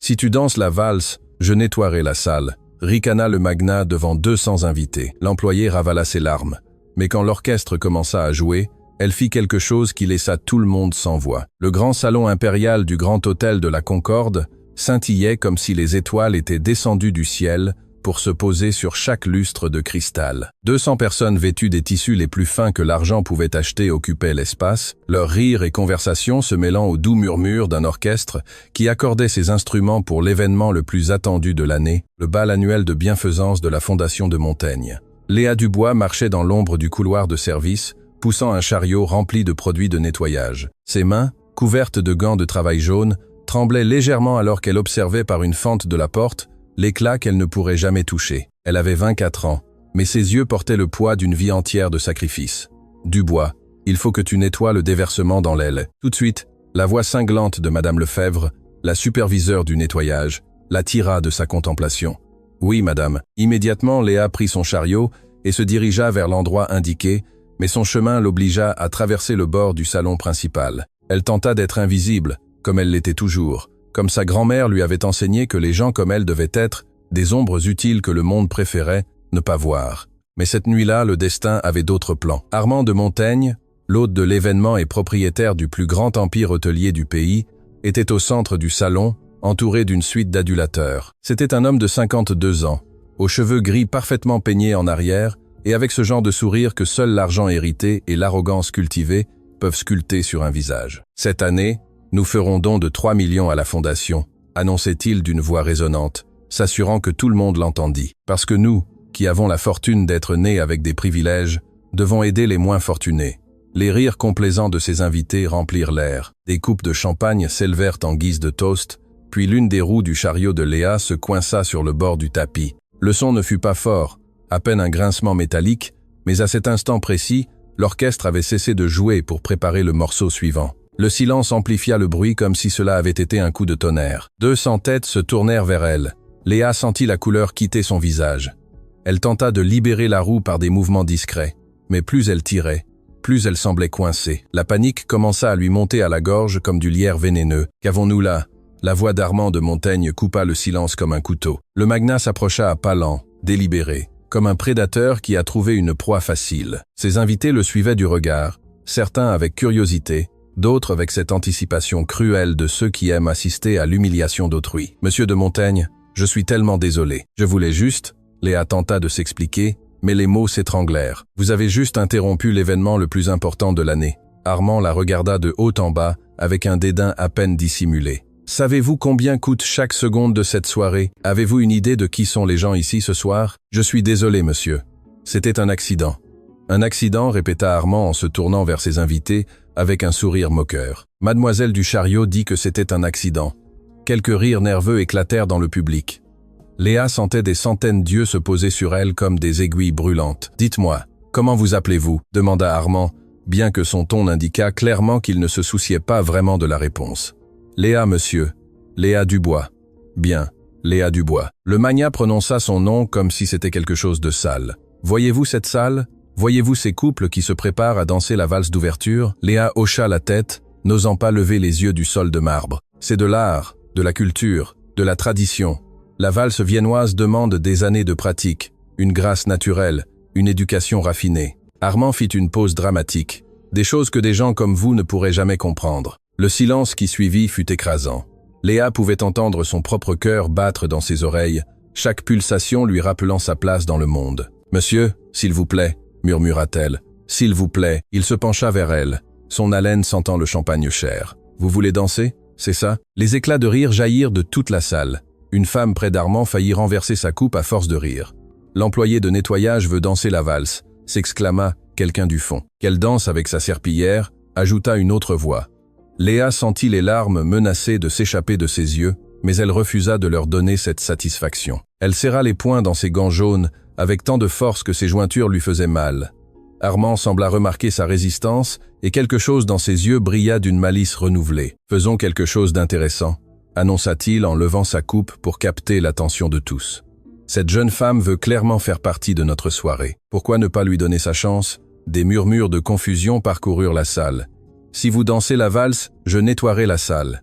Si tu danses la valse, je nettoierai la salle. Ricana le magnat devant 200 invités. L'employé ravala ses larmes. Mais quand l'orchestre commença à jouer, elle fit quelque chose qui laissa tout le monde sans voix. Le grand salon impérial du Grand Hôtel de la Concorde scintillait comme si les étoiles étaient descendues du ciel pour se poser sur chaque lustre de cristal. 200 personnes vêtues des tissus les plus fins que l'argent pouvait acheter occupaient l'espace, leurs rires et conversations se mêlant aux doux murmures d'un orchestre qui accordait ses instruments pour l'événement le plus attendu de l'année, le bal annuel de bienfaisance de la Fondation de Montaigne. Léa Dubois marchait dans l'ombre du couloir de service, poussant un chariot rempli de produits de nettoyage. Ses mains, couvertes de gants de travail jaunes, tremblaient légèrement alors qu'elle observait par une fente de la porte l'éclat qu'elle ne pourrait jamais toucher. Elle avait 24 ans, mais ses yeux portaient le poids d'une vie entière de sacrifice. « Dubois, il faut que tu nettoies le déversement dans l'aile. » Tout de suite, la voix cinglante de Madame Lefebvre, la superviseure du nettoyage, la tira de sa contemplation. « Oui, madame. » Immédiatement, Léa prit son chariot et se dirigea vers l'endroit indiqué, mais son chemin l'obligea à traverser le bord du salon principal. Elle tenta d'être invisible, comme elle l'était toujours, comme sa grand-mère lui avait enseigné que les gens comme elle devaient être des ombres utiles que le monde préférait ne pas voir. Mais cette nuit-là, le destin avait d'autres plans. Armand de Montaigne, l'hôte de l'événement et propriétaire du plus grand empire hôtelier du pays, était au centre du salon, entouré d'une suite d'adulateurs. C'était un homme de 52 ans, aux cheveux gris parfaitement peignés en arrière, et avec ce genre de sourire que seul l'argent hérité et l'arrogance cultivée peuvent sculpter sur un visage. Cette année, nous ferons don de 3 millions à la Fondation, annonçait-il d'une voix résonnante, s'assurant que tout le monde l'entendit. Parce que nous, qui avons la fortune d'être nés avec des privilèges, devons aider les moins fortunés. Les rires complaisants de ses invités remplirent l'air. Des coupes de champagne s'élevèrent en guise de toast, puis l'une des roues du chariot de Léa se coinça sur le bord du tapis. Le son ne fut pas fort, à peine un grincement métallique, mais à cet instant précis, l'orchestre avait cessé de jouer pour préparer le morceau suivant. Le silence amplifia le bruit comme si cela avait été un coup de tonnerre. 200 têtes se tournèrent vers elle. Léa sentit la couleur quitter son visage. Elle tenta de libérer la roue par des mouvements discrets, mais plus elle tirait, plus elle semblait coincée. La panique commença à lui monter à la gorge comme du lierre vénéneux. « Qu'avons-nous là ?» La voix d'Armand de Montaigne coupa le silence comme un couteau. Le magnat s'approcha à pas lents, délibéré, comme un prédateur qui a trouvé une proie facile. Ses invités le suivaient du regard, certains avec curiosité, d'autres avec cette anticipation cruelle de ceux qui aiment assister à l'humiliation d'autrui. « Monsieur de Montaigne, je suis tellement désolé. Je voulais juste… » Léa tenta de s'expliquer, mais les mots s'étranglèrent. « Vous avez juste interrompu l'événement le plus important de l'année. » Armand la regarda de haut en bas, avec un dédain à peine dissimulé. « Savez-vous combien coûte chaque seconde de cette soirée? Avez-vous une idée de qui sont les gens ici ce soir? Je suis désolé, monsieur. C'était un accident. » Un accident, répéta Armand en se tournant vers ses invités, avec un sourire moqueur. Mademoiselle du Chariot dit que c'était un accident. Quelques rires nerveux éclatèrent dans le public. Léa sentait des centaines d'yeux se poser sur elle comme des aiguilles brûlantes. « Dites-moi, comment vous appelez-vous » demanda Armand, bien que son ton indiquât clairement qu'il ne se souciait pas vraiment de la réponse. « Léa, monsieur. Léa Dubois. »« Bien, Léa Dubois. » Le magnat prononça son nom comme si c'était quelque chose de sale. « Voyez-vous cette salle ? Voyez-vous ces couples qui se préparent à danser la valse d'ouverture ?» Léa hocha la tête, n'osant pas lever les yeux du sol de marbre. « C'est de l'art, de la culture, de la tradition. La valse viennoise demande des années de pratique, une grâce naturelle, une éducation raffinée. » Armand fit une pause dramatique. Des choses que des gens comme vous ne pourraient jamais comprendre. Le silence qui suivit fut écrasant. Léa pouvait entendre son propre cœur battre dans ses oreilles, chaque pulsation lui rappelant sa place dans le monde. « Monsieur, s'il vous plaît, » murmura-t-elle. « S'il vous plaît. » Il se pencha vers elle, son haleine sentant le champagne cher. « Vous voulez danser? C'est ça ?» Les éclats de rire jaillirent de toute la salle. Une femme près d'Armand faillit renverser sa coupe à force de rire. « L'employé de nettoyage veut danser la valse », s'exclama quelqu'un du fond. « Qu'elle danse avec sa serpillière », ajouta une autre voix. Léa sentit les larmes menacées de s'échapper de ses yeux, mais elle refusa de leur donner cette satisfaction. Elle serra les poings dans ses gants jaunes, avec tant de force que ses jointures lui faisaient mal. Armand sembla remarquer sa résistance, et quelque chose dans ses yeux brilla d'une malice renouvelée. « Faisons quelque chose d'intéressant », annonça-t-il en levant sa coupe pour capter l'attention de tous. « Cette jeune femme veut clairement faire partie de notre soirée. Pourquoi ne pas lui donner sa chance ?» Des murmures de confusion parcoururent la salle. « Si vous dansez la valse, je nettoierai la salle. »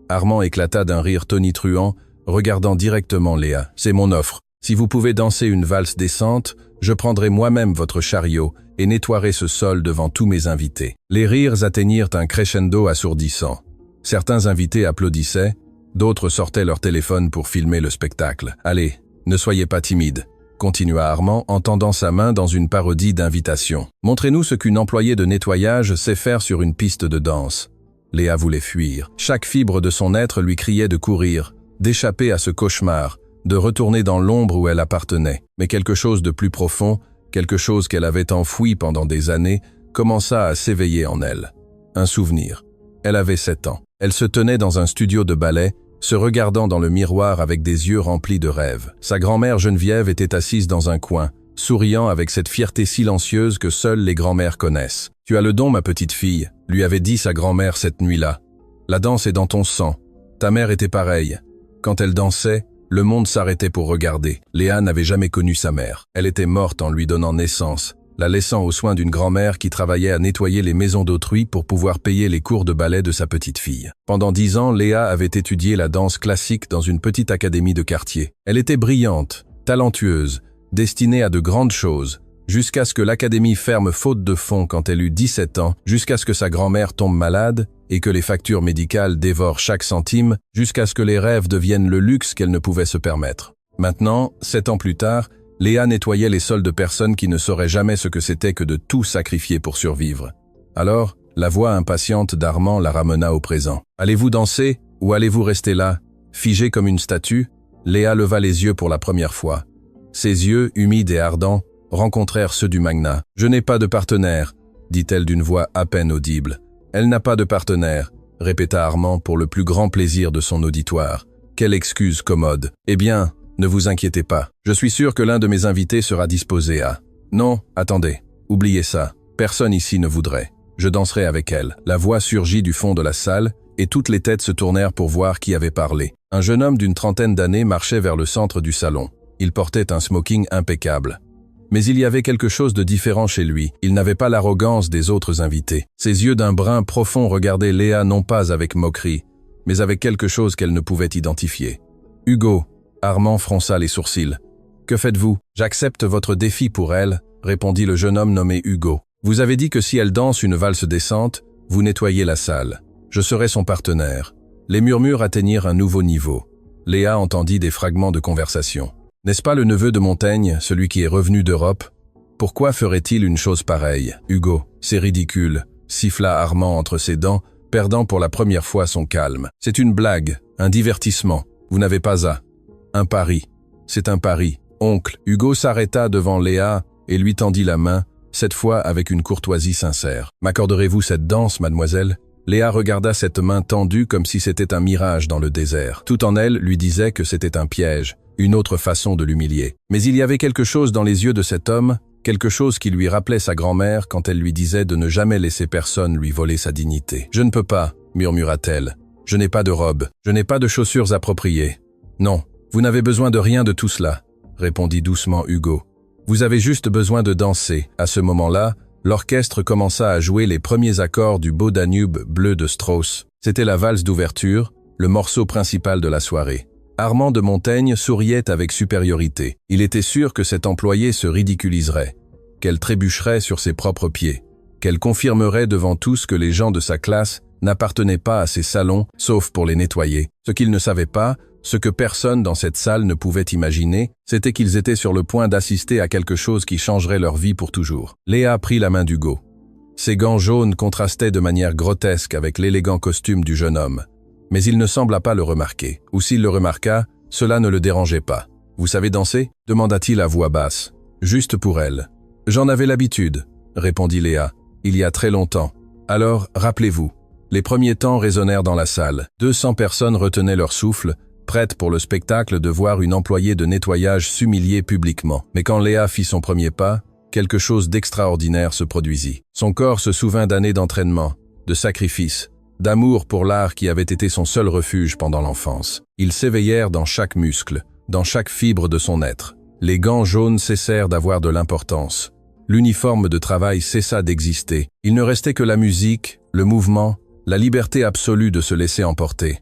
Armand éclata d'un rire tonitruant, regardant directement Léa. « C'est mon offre. Si vous pouvez danser une valse décente, je prendrai moi-même votre chariot et nettoierai ce sol devant tous mes invités. » Les rires atteignirent un crescendo assourdissant. Certains invités applaudissaient, d'autres sortaient leur téléphone pour filmer le spectacle. « Allez, ne soyez pas timide », continua Armand en tendant sa main dans une parodie d'invitation. « Montrez-nous ce qu'une employée de nettoyage sait faire sur une piste de danse. » Léa voulait fuir. Chaque fibre de son être lui criait de courir, d'échapper à ce cauchemar, de retourner dans l'ombre où elle appartenait. Mais quelque chose de plus profond, quelque chose qu'elle avait enfoui pendant des années, commença à s'éveiller en elle. Un souvenir. Elle avait 7 ans. Elle se tenait dans un studio de ballet, se regardant dans le miroir avec des yeux remplis de rêves. Sa grand-mère Geneviève était assise dans un coin, souriant avec cette fierté silencieuse que seules les grand-mères connaissent. « Tu as le don, ma petite fille », lui avait dit sa grand-mère cette nuit-là. « La danse est dans ton sang. Ta mère était pareille. Quand elle dansait, le monde s'arrêtait pour regarder. » Léa n'avait jamais connu sa mère. Elle était morte en lui donnant naissance, la laissant aux soins d'une grand-mère qui travaillait à nettoyer les maisons d'autrui pour pouvoir payer les cours de ballet de sa petite fille. Pendant 10 ans, Léa avait étudié la danse classique dans une petite académie de quartier. Elle était brillante, talentueuse, destinée à de grandes choses, jusqu'à ce que l'académie ferme faute de fonds quand elle eut 17 ans, jusqu'à ce que sa grand-mère tombe malade et que les factures médicales dévorent chaque centime, jusqu'à ce que les rêves deviennent le luxe qu'elle ne pouvait se permettre. Maintenant, 7 ans plus tard, Léa nettoyait les sols de personnes qui ne sauraient jamais ce que c'était que de tout sacrifier pour survivre. Alors, la voix impatiente d'Armand la ramena au présent. « Allez-vous danser ou allez-vous rester là ?» Figée comme une statue, Léa leva les yeux pour la première fois. Ses yeux, humides et ardents, rencontrèrent ceux du magnat. « Je n'ai pas de partenaire », dit-elle d'une voix à peine audible. « Elle n'a pas de partenaire », répéta Armand pour le plus grand plaisir de son auditoire. Quelle excuse commode. « Eh bien, ne vous inquiétez pas. Je suis sûr que l'un de mes invités sera disposé à... » « Non, attendez. Oubliez ça. Personne ici ne voudrait. Je danserai avec elle. » La voix surgit du fond de la salle et toutes les têtes se tournèrent pour voir qui avait parlé. Un jeune homme d'une trentaine d'années marchait vers le centre du salon. Il portait un smoking impeccable. Mais il y avait quelque chose de différent chez lui. Il n'avait pas l'arrogance des autres invités. Ses yeux d'un brun profond regardaient Léa non pas avec moquerie, mais avec quelque chose qu'elle ne pouvait identifier. « Hugo », Armand fronça les sourcils. « Que faites-vous ? » « J'accepte votre défi pour elle », répondit le jeune homme nommé Hugo. « Vous avez dit que si elle danse une valse décente, vous nettoyez la salle. Je serai son partenaire. » Les murmures atteignirent un nouveau niveau. Léa entendit des fragments de conversation. « N'est-ce pas le neveu de Montaigne, celui qui est revenu d'Europe ? Pourquoi ferait-il une chose pareille ? Hugo, c'est ridicule, » siffla Armand entre ses dents, perdant pour la première fois son calme. « C'est une blague, un divertissement. Vous n'avez pas à... Un pari. C'est un pari. » Oncle, Hugo s'arrêta devant Léa et lui tendit la main, cette fois avec une courtoisie sincère. « M'accorderez-vous cette danse, mademoiselle ?» Léa regarda cette main tendue comme si c'était un mirage dans le désert. Tout en elle lui disait que c'était un piège, une autre façon de l'humilier. Mais il y avait quelque chose dans les yeux de cet homme, quelque chose qui lui rappelait sa grand-mère quand elle lui disait de ne jamais laisser personne lui voler sa dignité. « Je ne peux pas, » murmura-t-elle. « Je n'ai pas de robe, je n'ai pas de chaussures appropriées. »« Non, vous n'avez besoin de rien de tout cela, » répondit doucement Hugo. « Vous avez juste besoin de danser. » À ce moment-là, l'orchestre commença à jouer les premiers accords du beau Danube bleu de Strauss. C'était la valse d'ouverture, le morceau principal de la soirée. Armand de Montaigne souriait avec supériorité. Il était sûr que cette employée se ridiculiserait, qu'elle trébucherait sur ses propres pieds, qu'elle confirmerait devant tous que les gens de sa classe n'appartenaient pas à ces salons, sauf pour les nettoyer. Ce qu'ils ne savaient pas, ce que personne dans cette salle ne pouvait imaginer, c'était qu'ils étaient sur le point d'assister à quelque chose qui changerait leur vie pour toujours. Léa prit la main d'Hugo. Ses gants jaunes contrastaient de manière grotesque avec l'élégant costume du jeune homme. Mais il ne sembla pas le remarquer. Ou s'il le remarqua, cela ne le dérangeait pas. « Vous savez danser ?» demanda-t-il à voix basse. « Juste pour elle. »« J'en avais l'habitude, » répondit Léa. « Il y a très longtemps. Alors, rappelez-vous. » Les premiers temps résonnèrent dans la salle. 200 personnes retenaient leur souffle, prête pour le spectacle de voir une employée de nettoyage s'humilier publiquement. Mais quand Léa fit son premier pas, quelque chose d'extraordinaire se produisit. Son corps se souvint d'années d'entraînement, de sacrifice, d'amour pour l'art qui avait été son seul refuge pendant l'enfance. Ils s'éveillèrent dans chaque muscle, dans chaque fibre de son être. Les gants jaunes cessèrent d'avoir de l'importance. L'uniforme de travail cessa d'exister. Il ne restait que la musique, le mouvement, la liberté absolue de se laisser emporter.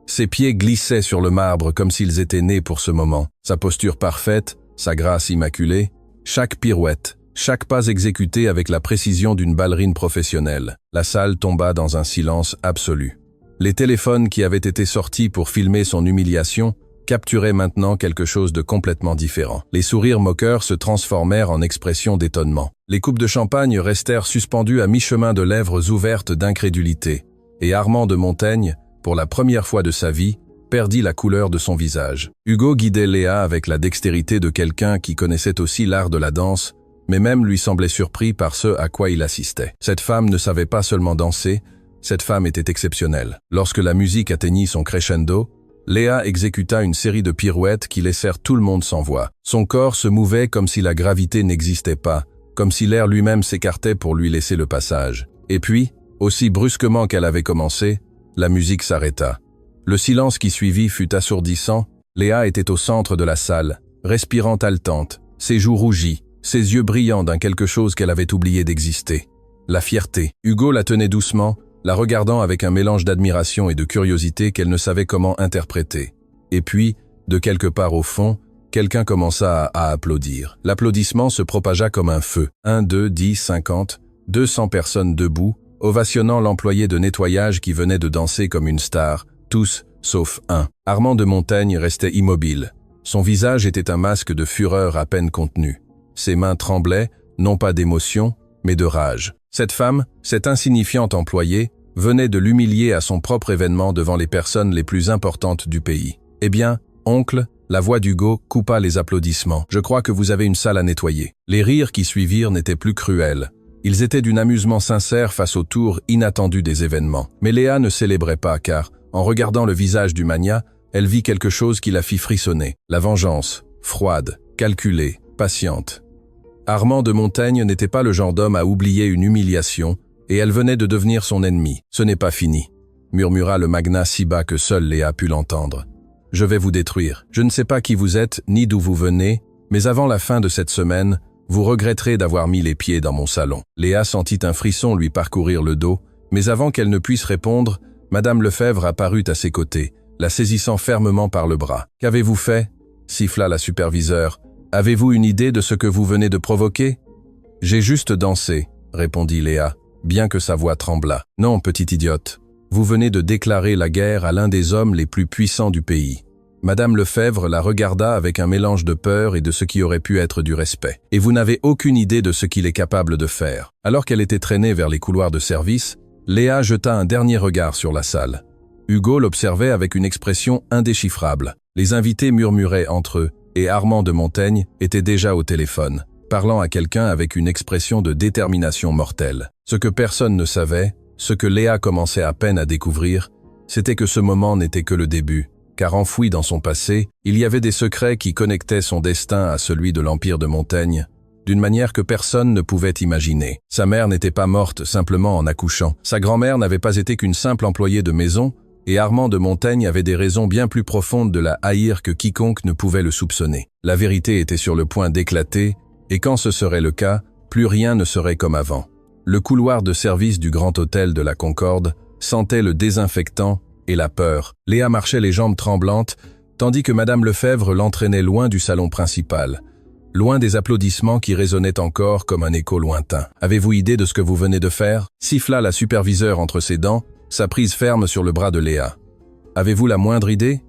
Ses pieds glissaient sur le marbre comme s'ils étaient nés pour ce moment. Sa posture parfaite, sa grâce immaculée, chaque pirouette, chaque pas exécuté avec la précision d'une ballerine professionnelle. La salle tomba dans un silence absolu. Les téléphones qui avaient été sortis pour filmer son humiliation capturaient maintenant quelque chose de complètement différent. Les sourires moqueurs se transformèrent en expressions d'étonnement. Les coupes de champagne restèrent suspendues à mi-chemin de lèvres ouvertes d'incrédulité, et Armand de Montaigne, pour la première fois de sa vie, perdit la couleur de son visage. Hugo guidait Léa avec la dextérité de quelqu'un qui connaissait aussi l'art de la danse, mais même lui semblait surpris par ce à quoi il assistait. Cette femme ne savait pas seulement danser, cette femme était exceptionnelle. Lorsque la musique atteignit son crescendo, Léa exécuta une série de pirouettes qui laissèrent tout le monde sans voix. Son corps se mouvait comme si la gravité n'existait pas, comme si l'air lui-même s'écartait pour lui laisser le passage. Et puis, aussi brusquement qu'elle avait commencé, la musique s'arrêta. Le silence qui suivit fut assourdissant. Léa était au centre de la salle, respirant haletante, ses joues rougies, ses yeux brillants d'un quelque chose qu'elle avait oublié d'exister. La fierté. Hugo la tenait doucement, la regardant avec un mélange d'admiration et de curiosité qu'elle ne savait comment interpréter. Et puis, de quelque part au fond, quelqu'un commença à applaudir. L'applaudissement se propagea comme un feu. 1, 2, 10, 50, 200 personnes debout, ovationnant l'employé de nettoyage qui venait de danser comme une star, tous, sauf un. Armand de Montaigne restait immobile. Son visage était un masque de fureur à peine contenu. Ses mains tremblaient, non pas d'émotion, mais de rage. Cette femme, cette insignifiante employée, venait de l'humilier à son propre événement devant les personnes les plus importantes du pays. Eh bien, oncle, la voix d'Hugo coupa les applaudissements. Je crois que vous avez une salle à nettoyer. Les rires qui suivirent n'étaient plus cruels. Ils étaient d'un amusement sincère face au tour inattendu des événements. Mais Léa ne célébrait pas car, en regardant le visage du magnat, elle vit quelque chose qui la fit frissonner. La vengeance, froide, calculée, patiente. Armand de Montaigne n'était pas le genre d'homme à oublier une humiliation, et elle venait de devenir son ennemi. « Ce n'est pas fini », murmura le magnat si bas que seule Léa put l'entendre. « Je vais vous détruire. Je ne sais pas qui vous êtes, ni d'où vous venez, mais avant la fin de cette semaine, vous regretterez d'avoir mis les pieds dans mon salon. » Léa sentit un frisson lui parcourir le dos, mais avant qu'elle ne puisse répondre, Madame Lefebvre apparut à ses côtés, la saisissant fermement par le bras. « Qu'avez-vous fait ?» siffla la superviseure. « Avez-vous une idée de ce que vous venez de provoquer ?»« J'ai juste dansé, » répondit Léa, bien que sa voix tremblât. « Non, petite idiote, vous venez de déclarer la guerre à l'un des hommes les plus puissants du pays. » Madame Lefebvre la regarda avec un mélange de peur et de ce qui aurait pu être du respect. « Et vous n'avez aucune idée de ce qu'il est capable de faire. » Alors qu'elle était traînée vers les couloirs de service, Léa jeta un dernier regard sur la salle. Hugo l'observait avec une expression indéchiffrable. Les invités murmuraient entre eux, et Armand de Montaigne était déjà au téléphone, parlant à quelqu'un avec une expression de détermination mortelle. Ce que personne ne savait, ce que Léa commençait à peine à découvrir, c'était que ce moment n'était que le début, car enfoui dans son passé, il y avait des secrets qui connectaient son destin à celui de l'Empire de Montaigne, d'une manière que personne ne pouvait imaginer. Sa mère n'était pas morte simplement en accouchant. Sa grand-mère n'avait pas été qu'une simple employée de maison, et Armand de Montaigne avait des raisons bien plus profondes de la haïr que quiconque ne pouvait le soupçonner. La vérité était sur le point d'éclater, et quand ce serait le cas, plus rien ne serait comme avant. Le couloir de service du grand hôtel de la Concorde sentait le désinfectant et la peur. Léa marchait les jambes tremblantes, tandis que Madame Lefebvre l'entraînait loin du salon principal, loin des applaudissements qui résonnaient encore comme un écho lointain. « Avez-vous idée de ce que vous venez de faire ?» siffla la superviseure entre ses dents, sa prise ferme sur le bras de Léa. « Avez-vous la moindre idée ?»«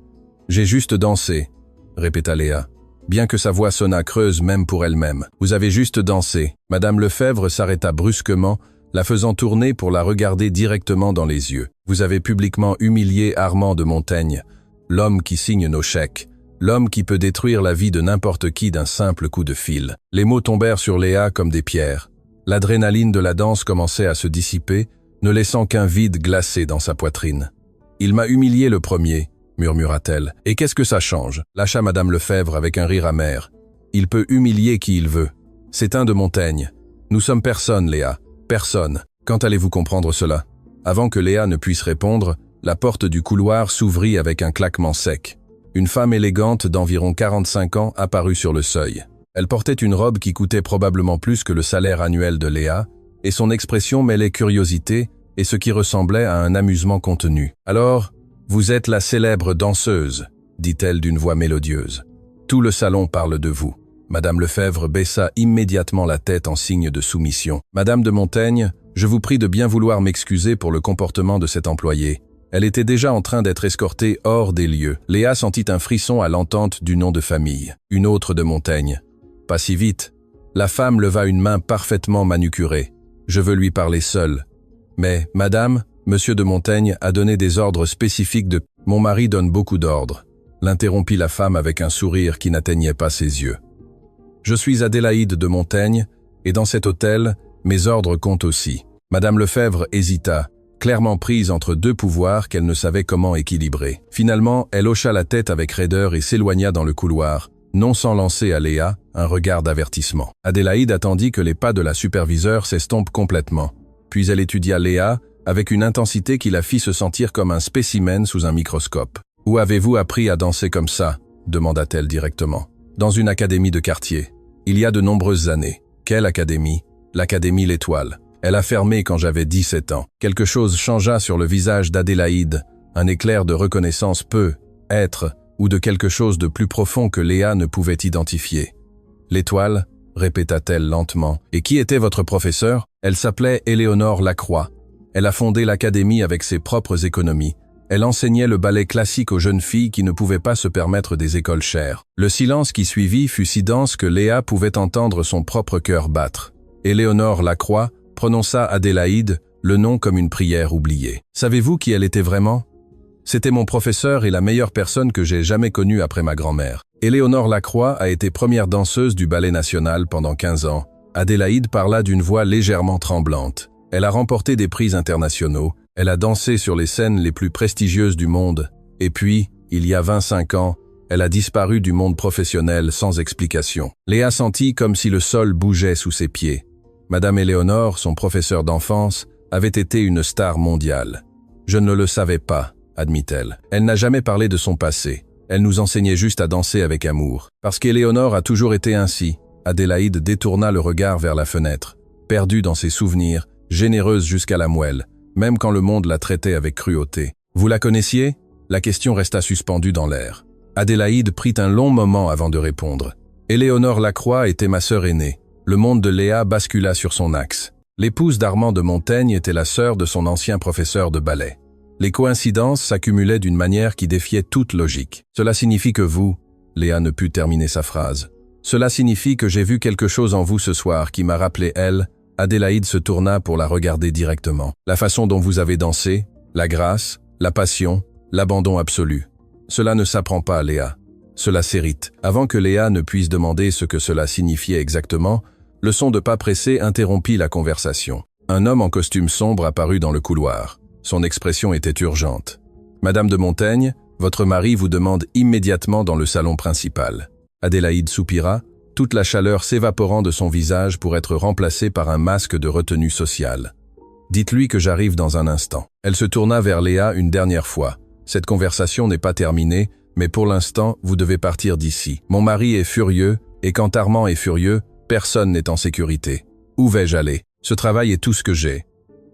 J'ai juste dansé », répéta Léa, bien que sa voix sonnât creuse même pour elle-même. « Vous avez juste dansé. » Madame Lefebvre s'arrêta brusquement, la faisant tourner pour la regarder directement dans les yeux. « Vous avez publiquement humilié Armand de Montaigne, l'homme qui signe nos chèques, l'homme qui peut détruire la vie de n'importe qui d'un simple coup de fil. » Les mots tombèrent sur Léa comme des pierres. L'adrénaline de la danse commençait à se dissiper, ne laissant qu'un vide glacé dans sa poitrine. « Il m'a humilié le premier, » murmura-t-elle. « Et qu'est-ce que ça change ?» lâcha Madame Lefebvre avec un rire amer. « Il peut humilier qui il veut. C'est un de Montaigne. Nous sommes personne, Léa. Personne. Quand allez-vous comprendre cela ?» Avant que Léa ne puisse répondre, la porte du couloir s'ouvrit avec un claquement sec. Une femme élégante d'environ 45 ans apparut sur le seuil. Elle portait une robe qui coûtait probablement plus que le salaire annuel de Léa, et son expression mêlait curiosité et ce qui ressemblait à un amusement contenu. « Alors, « Vous êtes la célèbre danseuse », dit-elle d'une voix mélodieuse. « Tout le salon parle de vous. » Madame Lefebvre baissa immédiatement la tête en signe de soumission. « Madame de Montaigne, je vous prie de bien vouloir m'excuser pour le comportement de cette employée. Elle était déjà en train d'être escortée hors des lieux. » Léa sentit un frisson à l'entente du nom de famille. Une autre de Montaigne. « Pas si vite. » La femme leva une main parfaitement manucurée. « Je veux lui parler seule. »« Mais, madame, monsieur de Montaigne a donné des ordres spécifiques de... »« Mon mari donne beaucoup d'ordres. » L'interrompit la femme avec un sourire qui n'atteignait pas ses yeux. « Je suis Adélaïde de Montaigne, et dans cet hôtel, mes ordres comptent aussi. » Madame Lefebvre hésita, clairement prise entre deux pouvoirs qu'elle ne savait comment équilibrer. Finalement, elle hocha la tête avec raideur et s'éloigna dans le couloir, non sans lancer à Léa un regard d'avertissement. Adélaïde attendit que les pas de la superviseure s'estompent complètement. Puis elle étudia Léa avec une intensité qui la fit se sentir comme un spécimen sous un microscope. « Où avez-vous appris à danser comme ça ?» demanda-t-elle directement. « Dans une académie de quartier. Il y a de nombreuses années. » « Quelle académie ? » « L'académie L'Étoile. Elle a fermé quand j'avais 17 ans. » Quelque chose changea sur le visage d'Adélaïde, un éclair de reconnaissance peut être, ou de quelque chose de plus profond que Léa ne pouvait identifier. « L'Étoile » répéta-t-elle lentement. « Et qui était votre professeur ?» Elle s'appelait Éléonore Lacroix. Elle a fondé l'académie avec ses propres économies. Elle enseignait le ballet classique aux jeunes filles qui ne pouvaient pas se permettre des écoles chères. Le silence qui suivit fut si dense que Léa pouvait entendre son propre cœur battre. Éléonore Lacroix prononça Adélaïde, le nom comme une prière oubliée. « Savez-vous qui elle était vraiment ? C'était mon professeur et la meilleure personne que j'ai jamais connue après ma grand-mère. Éléonore Lacroix a été première danseuse du Ballet National pendant 15 ans. » Adélaïde parla d'une voix légèrement tremblante. Elle a remporté des prix internationaux. Elle a dansé sur les scènes les plus prestigieuses du monde. Et puis, il y a 25 ans, elle a disparu du monde professionnel sans explication. Léa sentit comme si le sol bougeait sous ses pieds. Madame Éléonore, son professeur d'enfance, avait été une star mondiale. « Je ne le savais pas », admit-elle. Elle n'a jamais parlé de son passé. Elle nous enseignait juste à danser avec amour. Parce qu'Éléonore a toujours été ainsi. Adélaïde détourna le regard vers la fenêtre, perdue dans ses souvenirs, généreuse jusqu'à la moelle, même quand le monde la traitait avec cruauté. « Vous la connaissiez ?» La question resta suspendue dans l'air. Adélaïde prit un long moment avant de répondre. « Éléonore Lacroix était ma sœur aînée. » Le monde de Léa bascula sur son axe. L'épouse d'Armand de Montaigne était la sœur de son ancien professeur de ballet. Les coïncidences s'accumulaient d'une manière qui défiait toute logique. « Cela signifie que vous… » Léa ne put terminer sa phrase. « Cela signifie que j'ai vu quelque chose en vous ce soir qui m'a rappelé elle… » Adélaïde se tourna pour la regarder directement. « La façon dont vous avez dansé, la grâce, la passion, l'abandon absolu. Cela ne s'apprend pas, Léa. Cela s'hérite. » Avant que Léa ne puisse demander ce que cela signifiait exactement, le son de pas pressés interrompit la conversation. Un homme en costume sombre apparut dans le couloir. Son expression était urgente. « Madame de Montaigne, votre mari vous demande immédiatement dans le salon principal. » Adélaïde soupira, toute la chaleur s'évaporant de son visage pour être remplacée par un masque de retenue sociale. « Dites-lui que j'arrive dans un instant. » Elle se tourna vers Léa une dernière fois. « Cette conversation n'est pas terminée, mais pour l'instant, vous devez partir d'ici. Mon mari est furieux, et quand Armand est furieux, personne n'est en sécurité. Où vais-je aller? Ce travail est tout ce que j'ai. »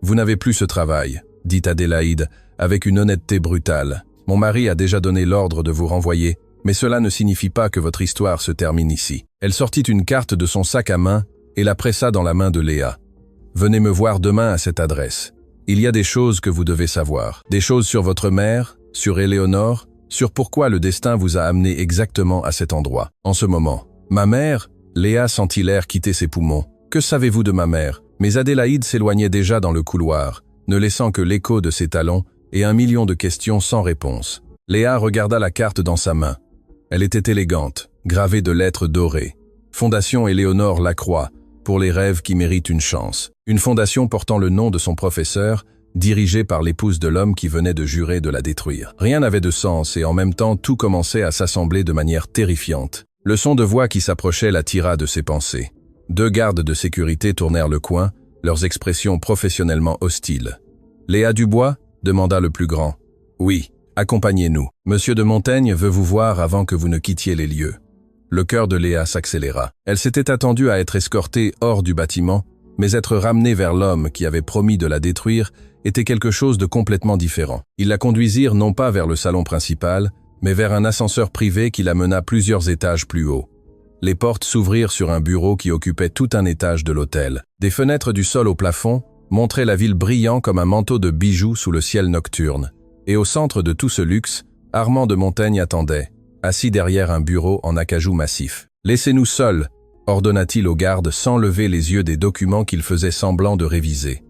« Vous n'avez plus ce travail, » dit Adélaïde, avec une honnêteté brutale. « Mon mari a déjà donné l'ordre de vous renvoyer, mais cela ne signifie pas que votre histoire se termine ici. » Elle sortit une carte de son sac à main et la pressa dans la main de Léa. « Venez me voir demain à cette adresse. Il y a des choses que vous devez savoir. Des choses sur votre mère, sur Éléonore, sur pourquoi le destin vous a amené exactement à cet endroit. En ce moment. » « Ma mère ?» Léa sentit l'air quitter ses poumons. « Que savez-vous de ma mère ?» Mais Adélaïde s'éloignait déjà dans le couloir, ne laissant que l'écho de ses talons et 1 million de questions sans réponse. Léa regarda la carte dans sa main. Elle était élégante, gravée de lettres dorées. Fondation Éléonore Lacroix, pour les rêves qui méritent une chance. Une fondation portant le nom de son professeur, dirigée par l'épouse de l'homme qui venait de jurer de la détruire. Rien n'avait de sens et en même temps tout commençait à s'assembler de manière terrifiante. Le son de voix qui s'approchait la tira de ses pensées. 2 gardes de sécurité tournèrent le coin, leurs expressions professionnellement hostiles. « Léa Dubois ?» demanda le plus grand. « Oui, accompagnez-nous. Monsieur de Montaigne veut vous voir avant que vous ne quittiez les lieux. » Le cœur de Léa s'accéléra. Elle s'était attendue à être escortée hors du bâtiment, mais être ramenée vers l'homme qui avait promis de la détruire était quelque chose de complètement différent. Ils la conduisirent non pas vers le salon principal, mais vers un ascenseur privé qui la mena plusieurs étages plus haut. Les portes s'ouvrirent sur un bureau qui occupait tout un étage de l'hôtel. Des fenêtres du sol au plafond montraient la ville brillant comme un manteau de bijoux sous le ciel nocturne. Et au centre de tout ce luxe, Armand de Montaigne attendait, assis derrière un bureau en acajou massif. « Laissez-nous seuls », ordonna-t-il au garde sans lever les yeux des documents qu'il faisait semblant de réviser.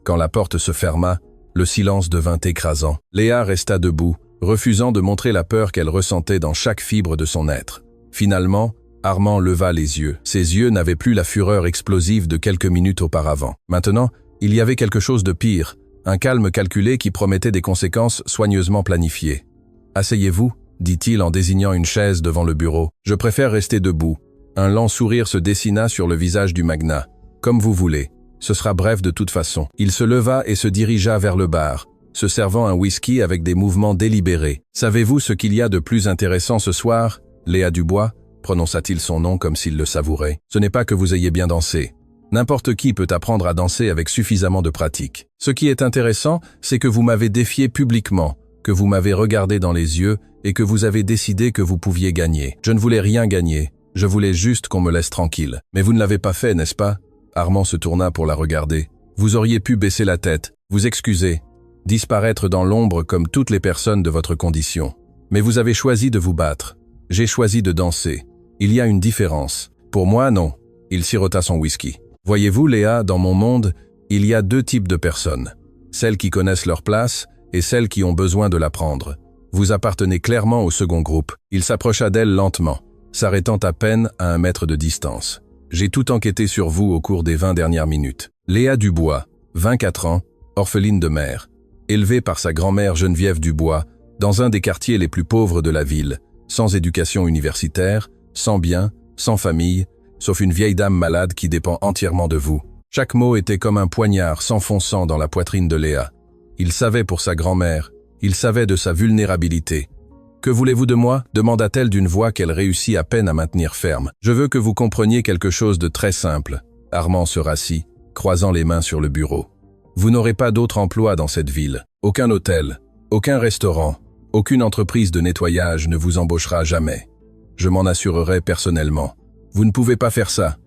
Quand la porte se ferma, le silence devint écrasant. Léa resta debout, refusant de montrer la peur qu'elle ressentait dans chaque fibre de son être. Finalement, Armand leva les yeux. Ses yeux n'avaient plus la fureur explosive de quelques minutes auparavant. Maintenant, il y avait quelque chose de pire, un calme calculé qui promettait des conséquences soigneusement planifiées. « Asseyez-vous », dit-il en désignant une chaise devant le bureau. « Je préfère rester debout. » Un lent sourire se dessina sur le visage du magnat. « Comme vous voulez. Ce sera bref de toute façon. » Il se leva et se dirigea vers le bar, se servant un whisky avec des mouvements délibérés. « Savez-vous ce qu'il y a de plus intéressant ce soir, Léa Dubois ?» prononça-t-il son nom comme s'il le savourait. « Ce n'est pas que vous ayez bien dansé. N'importe qui peut apprendre à danser avec suffisamment de pratique. Ce qui est intéressant, c'est que vous m'avez défié publiquement, que vous m'avez regardé dans les yeux et que vous avez décidé que vous pouviez gagner. Je ne voulais rien gagner, je voulais juste qu'on me laisse tranquille. Mais vous ne l'avez pas fait, n'est-ce pas ?» Armand se tourna pour la regarder. « Vous auriez pu baisser la tête, vous excuser, disparaître dans l'ombre comme toutes les personnes de votre condition. Mais vous avez choisi de vous battre. J'ai choisi de danser. Il y a une différence. Pour moi, non. » Il sirota son whisky. « Voyez-vous, Léa, dans mon monde, il y a deux types de personnes. Celles qui connaissent leur place et celles qui ont besoin de la prendre. Vous appartenez clairement au second groupe. » Il s'approcha d'elle lentement, s'arrêtant à peine à 1 mètre de distance. « J'ai tout enquêté sur vous au cours des 20 dernières minutes. Léa Dubois, 24 ans, orpheline de mère, élevée par sa grand-mère Geneviève Dubois, dans un des quartiers les plus pauvres de la ville, sans éducation universitaire, sans biens, sans famille, sauf une vieille dame malade qui dépend entièrement de vous. » Chaque mot était comme un poignard s'enfonçant dans la poitrine de Léa. Il savait pour sa grand-mère, il savait de sa vulnérabilité. « Que voulez-vous de moi ?» demanda-t-elle d'une voix qu'elle réussit à peine à maintenir ferme. « Je veux que vous compreniez quelque chose de très simple. » Armand se rassit, croisant les mains sur le bureau. « Vous n'aurez pas d'autre emploi dans cette ville. Aucun hôtel, aucun restaurant, aucune entreprise de nettoyage ne vous embauchera jamais. Je m'en assurerai personnellement. Vous ne pouvez pas faire ça. »«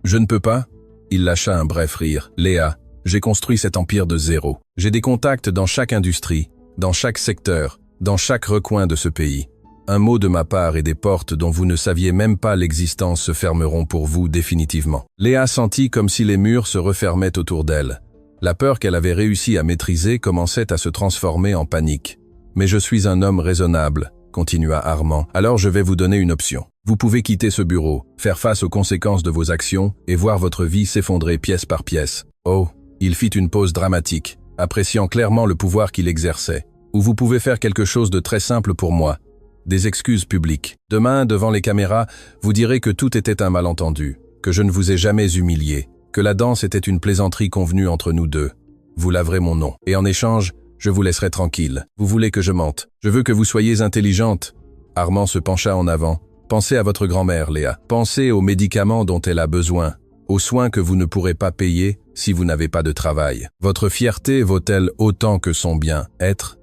Je ne peux pas ?» Il lâcha un bref rire. « Léa, j'ai construit cet empire de zéro. J'ai des contacts dans chaque industrie, dans chaque secteur, dans chaque recoin de ce pays. Un mot de ma part et des portes dont vous ne saviez même pas l'existence se fermeront pour vous définitivement. » Léa sentit comme si les murs se refermaient autour d'elle. La peur qu'elle avait réussi à maîtriser commençait à se transformer en panique. « Mais je suis un homme raisonnable, » continua Armand. « Alors je vais vous donner une option. Vous pouvez quitter ce bureau, faire face aux conséquences de vos actions et voir votre vie s'effondrer pièce par pièce. » Oh, il fit une pause dramatique, appréciant clairement le pouvoir qu'il exerçait. « Ou vous pouvez faire quelque chose de très simple pour moi. Des excuses publiques. Demain, devant les caméras, vous direz que tout était un malentendu, que je ne vous ai jamais humilié, que la danse était une plaisanterie convenue entre nous deux. Vous laverez mon nom. Et en échange, je vous laisserai tranquille. Vous voulez que je mente. Je veux que vous soyez intelligente. » Armand se pencha en avant. « Pensez à votre grand-mère, Léa. Pensez aux médicaments dont elle a besoin, aux soins que vous ne pourrez pas payer si vous n'avez pas de travail. Votre fierté vaut-elle autant que son bien-être ?»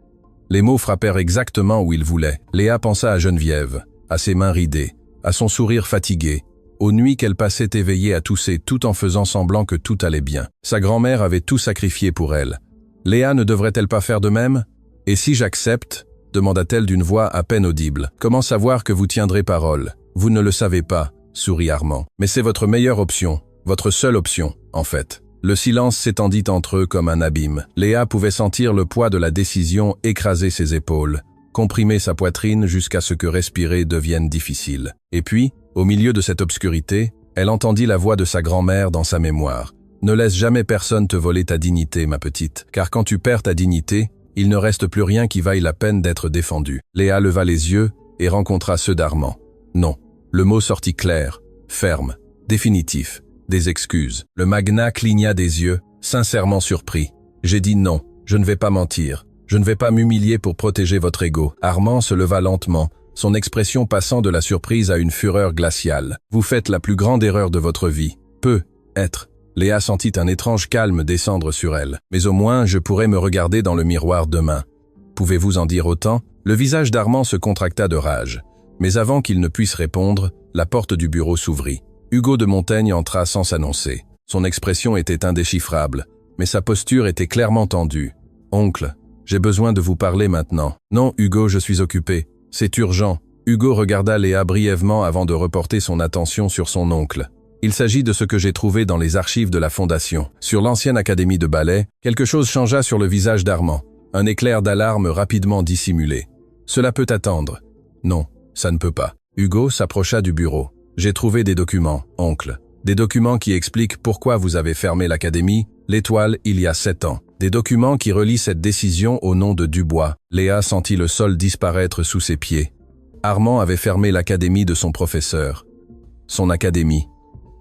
Les mots frappèrent exactement où il voulait. Léa pensa à Geneviève, à ses mains ridées, à son sourire fatigué, aux nuits qu'elle passait éveillée à tousser tout en faisant semblant que tout allait bien. Sa grand-mère avait tout sacrifié pour elle. Léa ne devrait-elle pas faire de même ? « Et si j'accepte ?» demanda-t-elle d'une voix à peine audible. « Comment savoir que vous tiendrez parole ? Vous ne le savez pas, » sourit Armand. « Mais c'est votre meilleure option, votre seule option, en fait. » Le silence s'étendit entre eux comme un abîme. Léa pouvait sentir le poids de la décision écraser ses épaules, comprimer sa poitrine jusqu'à ce que respirer devienne difficile. Et puis, au milieu de cette obscurité, elle entendit la voix de sa grand-mère dans sa mémoire. « Ne laisse jamais personne te voler ta dignité, ma petite, car quand tu perds ta dignité, il ne reste plus rien qui vaille la peine d'être défendu. » Léa leva les yeux et rencontra ceux d'Armand. Non, le mot sortit clair, ferme, définitif. Des excuses. Le magnat cligna des yeux, sincèrement surpris. « J'ai dit non, je ne vais pas mentir. Je ne vais pas m'humilier pour protéger votre ego. » Armand se leva lentement, son expression passant de la surprise à une fureur glaciale. « Vous faites la plus grande erreur de votre vie. Peut être Léa sentit un étrange calme descendre sur elle. « Mais au moins, je pourrais me regarder dans le miroir demain. Pouvez-vous en dire autant ?» Le visage d'Armand se contracta de rage. Mais avant qu'il ne puisse répondre, la porte du bureau s'ouvrit. Hugo de Montaigne entra sans s'annoncer. Son expression était indéchiffrable, mais sa posture était clairement tendue. « Oncle, j'ai besoin de vous parler maintenant. »« Non, Hugo, je suis occupé. C'est urgent. » Hugo regarda Léa brièvement avant de reporter son attention sur son oncle. « Il s'agit de ce que j'ai trouvé dans les archives de la Fondation. Sur l'ancienne académie de ballet, quelque chose changea sur le visage d'Armand. Un éclair d'alarme rapidement dissimulé. « Cela peut attendre. »« Non, ça ne peut pas. » Hugo s'approcha du bureau. « J'ai trouvé des documents, oncle. Des documents qui expliquent pourquoi vous avez fermé l'académie, l'Étoile, il y a 7 ans. Des documents qui relient cette décision au nom de Dubois. » Léa sentit le sol disparaître sous ses pieds. Armand avait fermé l'académie de son professeur. Son académie.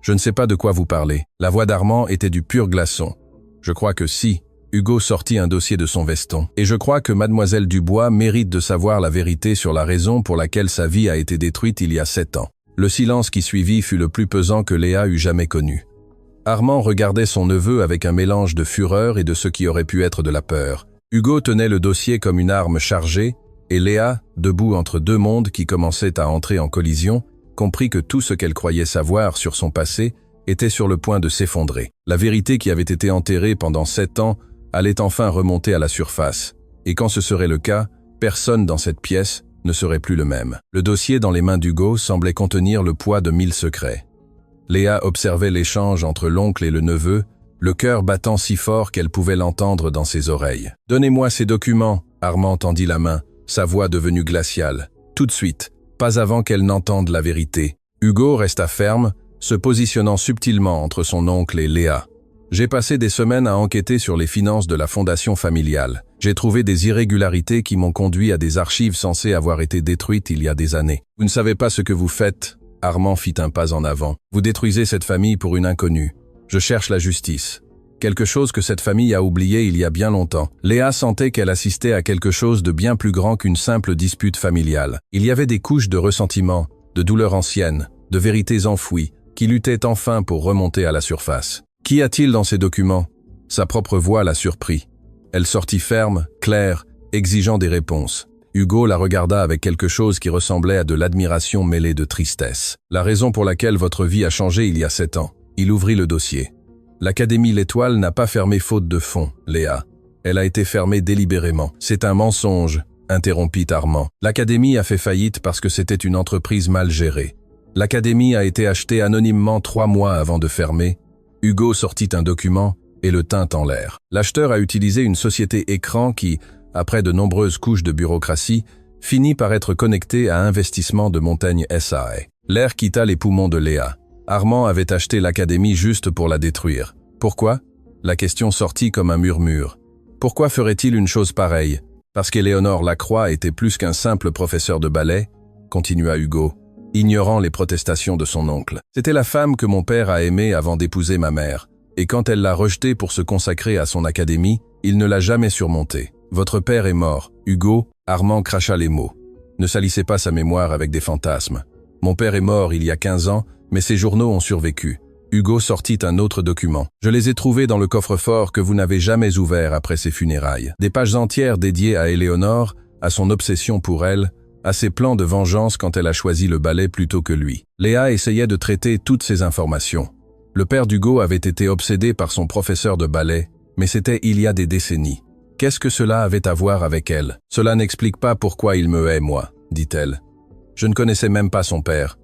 Je ne sais pas de quoi vous parlez. La voix d'Armand était du pur glaçon. Je crois que si. Hugo sortit un dossier de son veston. Et je crois que mademoiselle Dubois mérite de savoir la vérité sur la raison pour laquelle sa vie a été détruite il y a 7 ans. Le silence qui suivit fut le plus pesant que Léa eût jamais connu. Armand regardait son neveu avec un mélange de fureur et de ce qui aurait pu être de la peur. Hugo tenait le dossier comme une arme chargée, et Léa, debout entre deux mondes qui commençaient à entrer en collision, comprit que tout ce qu'elle croyait savoir sur son passé était sur le point de s'effondrer. La vérité qui avait été enterrée pendant 7 ans allait enfin remonter à la surface, et quand ce serait le cas, personne dans cette pièce ne serait plus le même. Le dossier dans les mains d'Hugo semblait contenir le poids de 1000 secrets. Léa observait l'échange entre l'oncle et le neveu, le cœur battant si fort qu'elle pouvait l'entendre dans ses oreilles. « Donnez-moi ces documents !» Armand tendit la main, sa voix devenue glaciale. Tout de suite, pas avant qu'elle n'entende la vérité. Hugo resta ferme, se positionnant subtilement entre son oncle et Léa. « J'ai passé des semaines à enquêter sur les finances de la fondation familiale. J'ai trouvé des irrégularités qui m'ont conduit à des archives censées avoir été détruites il y a des années. Vous ne savez pas ce que vous faites ?» Armand fit un pas en avant. « Vous détruisez cette famille pour une inconnue. Je cherche la justice. Quelque chose que cette famille a oublié il y a bien longtemps. » Léa sentait qu'elle assistait à quelque chose de bien plus grand qu'une simple dispute familiale. Il y avait des couches de ressentiment, de douleurs anciennes, de vérités enfouies, qui luttaient enfin pour remonter à la surface. Qu'y a-t-il dans ces documents? Sa propre voix la surprit. Elle sortit ferme, claire, exigeant des réponses. Hugo la regarda avec quelque chose qui ressemblait à de l'admiration mêlée de tristesse. « La raison pour laquelle votre vie a changé il y a 7 ans. » Il ouvrit le dossier. « L'Académie L'Étoile n'a pas fermé faute de fonds, Léa. Elle a été fermée délibérément. »« C'est un mensonge, » interrompit Armand. « L'Académie a fait faillite parce que c'était une entreprise mal gérée. L'Académie a été achetée anonymement 3 mois avant de fermer. » Hugo sortit un document et le tint en l'air. L'acheteur a utilisé une société écran qui, après de nombreuses couches de bureaucratie, finit par être connectée à Investissement de Montaigne SA. L'air quitta les poumons de Léa. Armand avait acheté l'Académie juste pour la détruire. Pourquoi? La question sortit comme un murmure. Pourquoi ferait-il une chose pareille? Parce qu'Éléonore Lacroix était plus qu'un simple professeur de ballet, continua Hugo, ignorant les protestations de son oncle. C'était la femme que mon père a aimée avant d'épouser ma mère, et quand elle l'a rejetée pour se consacrer à son académie, il ne l'a jamais surmontée. Votre père est mort. Hugo, Armand cracha les mots. Ne salissez pas sa mémoire avec des fantasmes. Mon père est mort il y a 15 ans, mais ses journaux ont survécu. Hugo sortit un autre document. Je les ai trouvés dans le coffre-fort que vous n'avez jamais ouvert après ses funérailles. Des pages entières dédiées à Éléonore, à son obsession pour elle, à ses plans de vengeance quand elle a choisi le ballet plutôt que lui. Léa essayait de traiter toutes ces informations. Le père d'Hugo avait été obsédé par son professeur de ballet, mais c'était il y a des décennies. Qu'est-ce que cela avait à voir avec elle? Cela n'explique pas pourquoi il me hait, moi, dit-elle. Je ne connaissais même pas son père.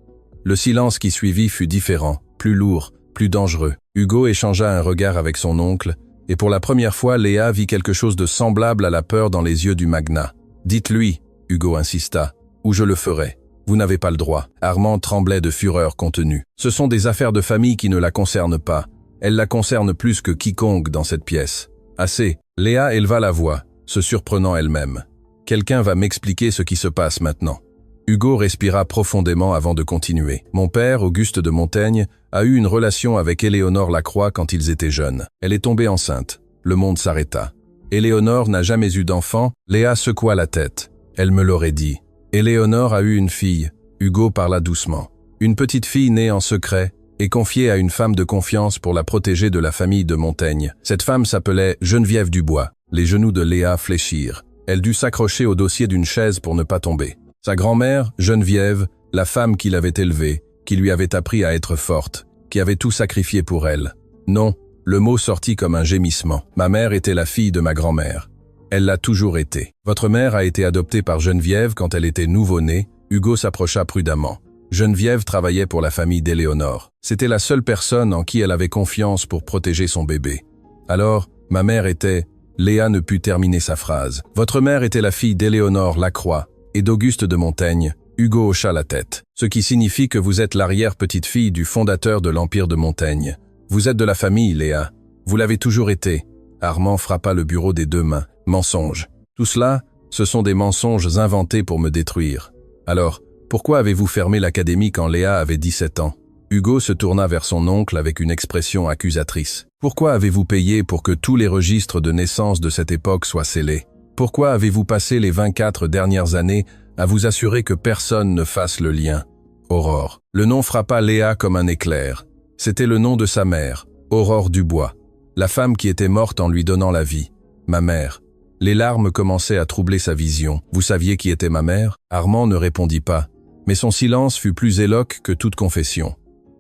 Le silence qui suivit fut différent, plus lourd, plus dangereux. Hugo échangea un regard avec son oncle, et pour la première fois, Léa vit quelque chose de semblable à la peur dans les yeux du magnat. Dites-lui, Hugo insista, ou je le ferai. Vous n'avez pas le droit. Armand tremblait de fureur contenue. Ce sont des affaires de famille qui ne la concernent pas. Elles la concernent plus que quiconque dans cette pièce. Assez. Léa éleva la voix, se surprenant elle-même. Quelqu'un va m'expliquer ce qui se passe maintenant. Hugo respira profondément avant de continuer. Mon père, Auguste de Montaigne, a eu une relation avec Éléonore Lacroix quand ils étaient jeunes. Elle est tombée enceinte. Le monde s'arrêta. Éléonore n'a jamais eu d'enfant. Léa secoua la tête. Elle me l'aurait dit. Éléonore a eu une fille. Hugo parla doucement. Une petite fille née en secret, et confiée à une femme de confiance pour la protéger de la famille de Montaigne. Cette femme s'appelait Geneviève Dubois. Les genoux de Léa fléchirent. Elle dut s'accrocher au dossier d'une chaise pour ne pas tomber. Sa grand-mère, Geneviève, la femme qui l'avait élevée, qui lui avait appris à être forte, qui avait tout sacrifié pour elle. Non, le mot sortit comme un gémissement. Ma mère était la fille de ma grand-mère. Elle l'a toujours été. Votre mère a été adoptée par Geneviève quand elle était nouveau-née. Hugo s'approcha prudemment. Geneviève travaillait pour la famille d'Éléonore. C'était la seule personne en qui elle avait confiance pour protéger son bébé. Alors, ma mère était... Léa ne put terminer sa phrase. Votre mère était la fille d'Éléonore Lacroix et d'Auguste de Montaigne. Hugo hocha la tête. Ce qui signifie que vous êtes l'arrière-petite-fille du fondateur de l'Empire de Montaigne. Vous êtes de la famille, Léa. Vous l'avez toujours été. Armand frappa le bureau des deux mains. Mensonges. Tout cela, ce sont des mensonges inventés pour me détruire. Alors, pourquoi avez-vous fermé l'académie quand Léa avait 17 ans? Hugo se tourna vers son oncle avec une expression accusatrice. Pourquoi avez-vous payé pour que tous les registres de naissance de cette époque soient scellés? Pourquoi avez-vous passé les 24 dernières années à vous assurer que personne ne fasse le lien? Aurore. Le nom frappa Léa comme un éclair. C'était le nom de sa mère, Aurore Dubois, la femme qui était morte en lui donnant la vie. Ma mère. Les larmes commençaient à troubler sa vision. Vous saviez qui était ma mère? Armand ne répondit pas, mais son silence fut plus éloquent que toute confession.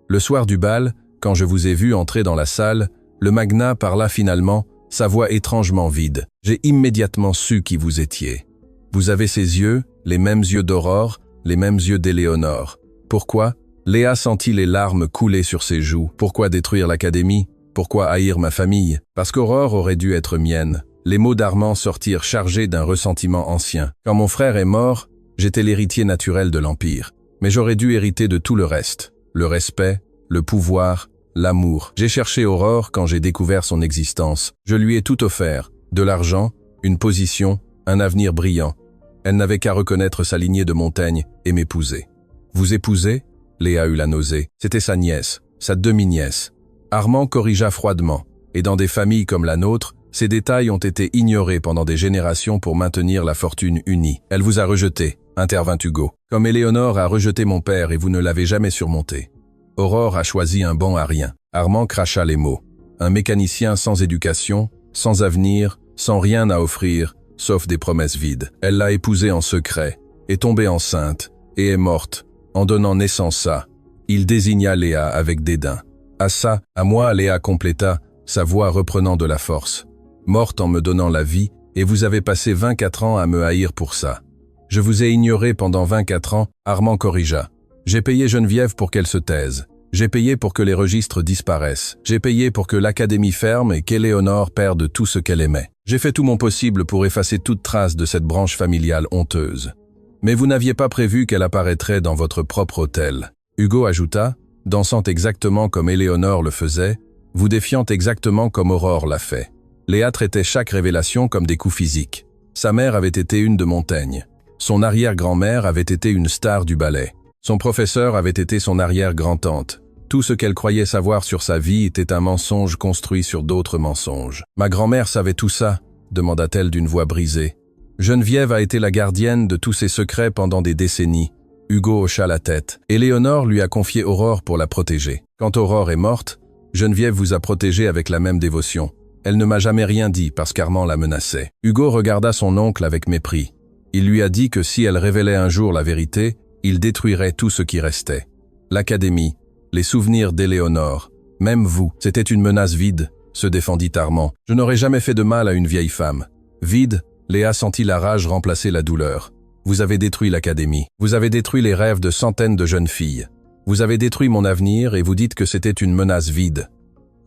Le soir du bal, quand je vous ai vu entrer dans la salle, le magnat parla finalement, sa voix étrangement vide. J'ai immédiatement su qui vous étiez. Vous avez ces yeux, les mêmes yeux d'Aurore, les mêmes yeux d'Éléonore. Pourquoi? Léa sentit les larmes couler sur ses joues. Pourquoi détruire l'académie? Pourquoi haïr ma famille? Parce qu'Aurore aurait dû être mienne. Les mots d'Armand sortirent chargés d'un ressentiment ancien. Quand mon frère est mort, j'étais l'héritier naturel de l'Empire. Mais j'aurais dû hériter de tout le reste. Le respect, le pouvoir, l'amour. J'ai cherché Aurore quand j'ai découvert son existence. Je lui ai tout offert. De l'argent, une position, un avenir brillant. Elle n'avait qu'à reconnaître sa lignée de Montaigne et m'épouser. Vous épouser? Léa eut la nausée. C'était sa nièce, sa demi-nièce. Armand corrigea froidement. Et dans des familles comme la nôtre, ces détails ont été ignorés pendant des générations pour maintenir la fortune unie. Elle vous a rejeté, intervint Hugo. Comme Éléonore a rejeté mon père et vous ne l'avez jamais surmonté. Aurore a choisi un banc à rien. Armand cracha les mots. Un mécanicien sans éducation, sans avenir, sans rien à offrir, sauf des promesses vides. Elle l'a épousé en secret, est tombée enceinte, et est morte, en donnant naissance à. Il désigna Léa avec dédain. À ça, à moi, Léa compléta, sa voix reprenant de la force. Morte en me donnant la vie, et vous avez passé 24 ans à me haïr pour ça. Je vous ai ignoré pendant 24 ans, Armand corrigea. J'ai payé Geneviève pour qu'elle se taise. J'ai payé pour que les registres disparaissent. J'ai payé pour que l'académie ferme et qu'Éléonore perde tout ce qu'elle aimait. J'ai fait tout mon possible pour effacer toute trace de cette branche familiale honteuse. Mais vous n'aviez pas prévu qu'elle apparaîtrait dans votre propre hôtel. Hugo ajouta, dansant exactement comme Éléonore le faisait, vous défiant exactement comme Aurore l'a fait. Léa traitait chaque révélation comme des coups physiques. Sa mère avait été une de Montaigne. Son arrière-grand-mère avait été une star du ballet. Son professeur avait été son arrière-grand-tante. Tout ce qu'elle croyait savoir sur sa vie était un mensonge construit sur d'autres mensonges. « Ma grand-mère savait tout ça ?» demanda-t-elle d'une voix brisée. Geneviève a été la gardienne de tous ses secrets pendant des décennies. Hugo hocha la tête. Éléonore lui a confié Aurore pour la protéger. Quand Aurore est morte, Geneviève vous a protégé avec la même dévotion. Elle ne m'a jamais rien dit parce qu'Armand la menaçait. Hugo regarda son oncle avec mépris. Il lui a dit que si elle révélait un jour la vérité, il détruirait tout ce qui restait. L'académie, les souvenirs d'Éléonore, même vous, c'était une menace vide, se défendit Armand. Je n'aurais jamais fait de mal à une vieille femme. Vide, Léa sentit la rage remplacer la douleur. Vous avez détruit l'académie. Vous avez détruit les rêves de centaines de jeunes filles. Vous avez détruit mon avenir et vous dites que c'était une menace vide.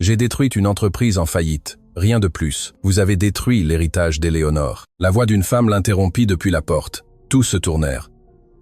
J'ai détruit une entreprise en faillite. Rien de plus. Vous avez détruit l'héritage d'Éléonore. La voix d'une femme l'interrompit depuis la porte. Tous se tournèrent.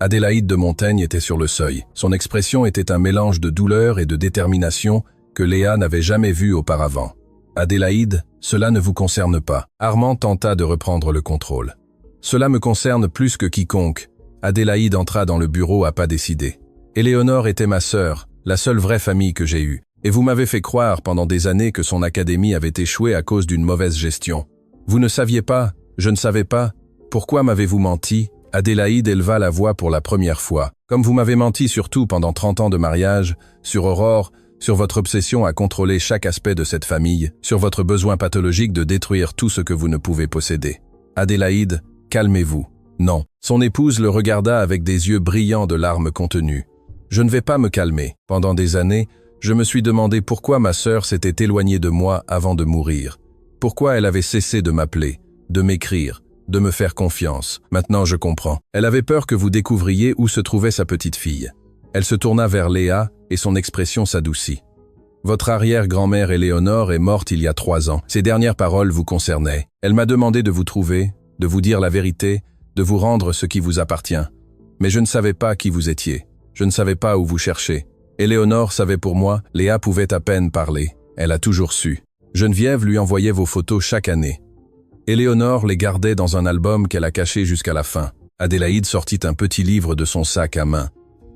Adélaïde de Montaigne était sur le seuil. Son expression était un mélange de douleur et de détermination que Léa n'avait jamais vu auparavant. Adélaïde, cela ne vous concerne pas. Armand tenta de reprendre le contrôle. Cela me concerne plus que quiconque. Adélaïde entra dans le bureau à pas décidés. Éléonore était ma sœur, la seule vraie famille que j'ai eue. Et vous m'avez fait croire pendant des années que son académie avait échoué à cause d'une mauvaise gestion. Vous ne saviez pas, je ne savais pas. Pourquoi m'avez-vous menti? Adélaïde éleva la voix pour la première fois. Comme vous m'avez menti surtout pendant 30 ans de mariage, sur Aurore, sur votre obsession à contrôler chaque aspect de cette famille, sur votre besoin pathologique de détruire tout ce que vous ne pouvez posséder. Adélaïde, calmez-vous. Non. Son épouse le regarda avec des yeux brillants de larmes contenues. Je ne vais pas me calmer. Pendant des années, je me suis demandé pourquoi ma sœur s'était éloignée de moi avant de mourir. Pourquoi elle avait cessé de m'appeler, de m'écrire, de me faire confiance. Maintenant je comprends. Elle avait peur que vous découvriez où se trouvait sa petite fille. Elle se tourna vers Léa et son expression s'adoucit. Votre arrière-grand-mère Éléonore est morte il y a 3 ans. Ses dernières paroles vous concernaient. Elle m'a demandé de vous trouver, de vous dire la vérité, de vous rendre ce qui vous appartient. Mais je ne savais pas qui vous étiez. Je ne savais pas où vous cherchez. Éléonore savait pour moi, Léa pouvait à peine parler. Elle a toujours su. Geneviève lui envoyait vos photos chaque année. Éléonore les gardait dans un album qu'elle a caché jusqu'à la fin. Adélaïde sortit un petit livre de son sac à main.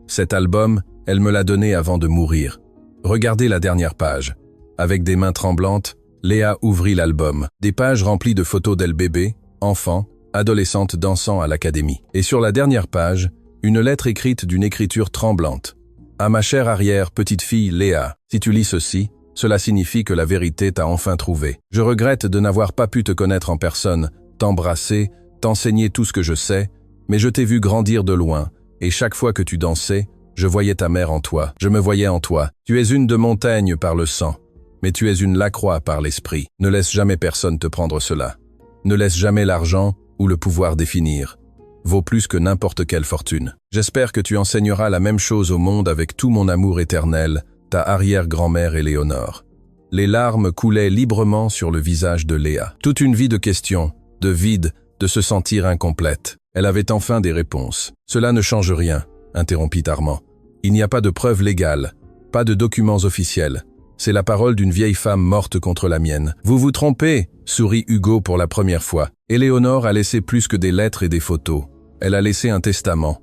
Cet album, elle me l'a donné avant de mourir. Regardez la dernière page. Avec des mains tremblantes, Léa ouvrit l'album. Des pages remplies de photos d'elle bébé, enfant, adolescente dansant à l'académie. Et sur la dernière page, une lettre écrite d'une écriture tremblante. À ma chère arrière petite fille Léa, si tu lis ceci, cela signifie que la vérité t'a enfin trouvé. Je regrette de n'avoir pas pu te connaître en personne, t'embrasser, t'enseigner tout ce que je sais, mais je t'ai vu grandir de loin, et chaque fois que tu dansais, je voyais ta mère en toi, je me voyais en toi. Tu es une de Montaigne par le sang, mais tu es une Lacroix par l'esprit. Ne laisse jamais personne te prendre cela. Ne laisse jamais l'argent ou le pouvoir définir. Vaut plus que n'importe quelle fortune. J'espère que tu enseigneras la même chose au monde avec tout mon amour éternel, ta arrière-grand-mère Éléonore. Les larmes coulaient librement sur le visage de Léa. Toute une vie de questions, de vide, de se sentir incomplète. Elle avait enfin des réponses. Cela ne change rien, interrompit Armand. Il n'y a pas de preuves légales, pas de documents officiels. C'est la parole d'une vieille femme morte contre la mienne. Vous vous trompez, sourit Hugo pour la première fois. Éléonore a laissé plus que des lettres et des photos. Elle a laissé un testament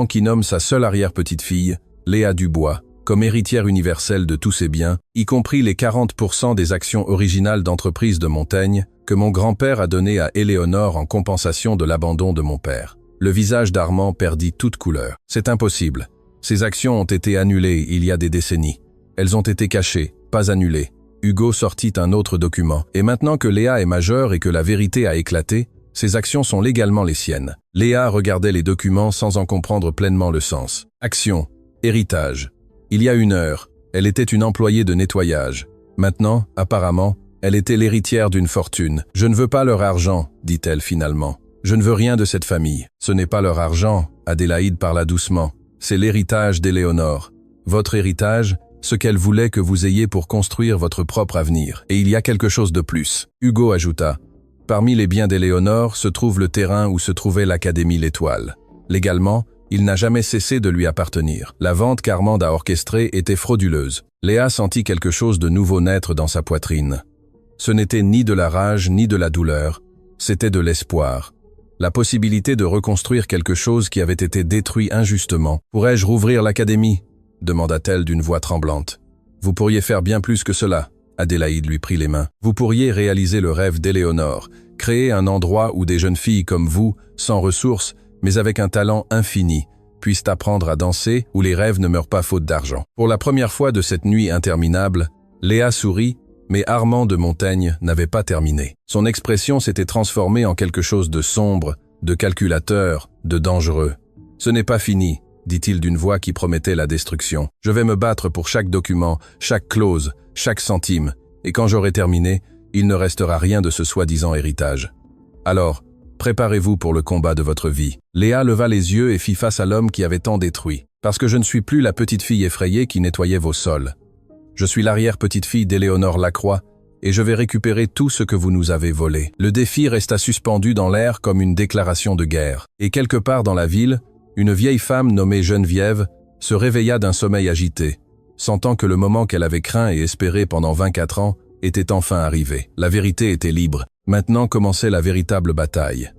qui nomme sa seule arrière-petite-fille, Léa Dubois, comme héritière universelle de tous ses biens, y compris les 40% des actions originales d'entreprise de Montaigne, que mon grand-père a donné à Éléonore en compensation de l'abandon de mon père. Le visage d'Armand perdit toute couleur. C'est impossible. Ces actions ont été annulées il y a des décennies. Elles ont été cachées, pas annulées. Hugo sortit un autre document. Et maintenant que Léa est majeure et que la vérité a éclaté, ces actions sont légalement les siennes. Léa regardait les documents sans en comprendre pleinement le sens. Action, héritage. Il y a 1 heure, elle était une employée de nettoyage. Maintenant, apparemment, elle était l'héritière d'une fortune. « Je ne veux pas leur argent », dit-elle finalement. « Je ne veux rien de cette famille. Ce n'est pas leur argent », Adélaïde parla doucement. « C'est l'héritage d'Éléonore. Votre héritage, ce qu'elle voulait que vous ayez pour construire votre propre avenir. Et il y a quelque chose de plus. » Hugo ajouta. « Parmi les biens d'Éléonore se trouve le terrain où se trouvait l'Académie L'Étoile. Légalement, il n'a jamais cessé de lui appartenir. La vente qu'Armand a orchestrée était frauduleuse. » Léa sentit quelque chose de nouveau naître dans sa poitrine. Ce n'était ni de la rage ni de la douleur, c'était de l'espoir. La possibilité de reconstruire quelque chose qui avait été détruit injustement. « Pourrais-je rouvrir l'académie » demanda-t-elle d'une voix tremblante. « Vous pourriez faire bien plus que cela. » Adélaïde lui prit les mains. « Vous pourriez réaliser le rêve d'Éléonore, créer un endroit où des jeunes filles comme vous, sans ressources, mais avec un talent infini, puissent apprendre à danser, où les rêves ne meurent pas faute d'argent. » Pour la première fois de cette nuit interminable, Léa sourit, mais Armand de Montaigne n'avait pas terminé. Son expression s'était transformée en quelque chose de sombre, de calculateur, de dangereux. « Ce n'est pas fini, » dit-il d'une voix qui promettait la destruction. « Je vais me battre pour chaque document, chaque clause, chaque centime, et quand j'aurai terminé, il ne restera rien de ce soi-disant héritage. Alors, préparez-vous pour le combat de votre vie. » Léa leva les yeux et fit face à l'homme qui avait tant détruit. « Parce que je ne suis plus la petite fille effrayée qui nettoyait vos sols. Je suis l'arrière-petite-fille d'Éléonore Lacroix, et je vais récupérer tout ce que vous nous avez volé. » Le défi resta suspendu dans l'air comme une déclaration de guerre. Et quelque part dans la ville, une vieille femme nommée Geneviève se réveilla d'un sommeil agité, sentant que le moment qu'elle avait craint et espéré pendant 24 ans était enfin arrivé. La vérité était libre. Maintenant commençait la véritable bataille.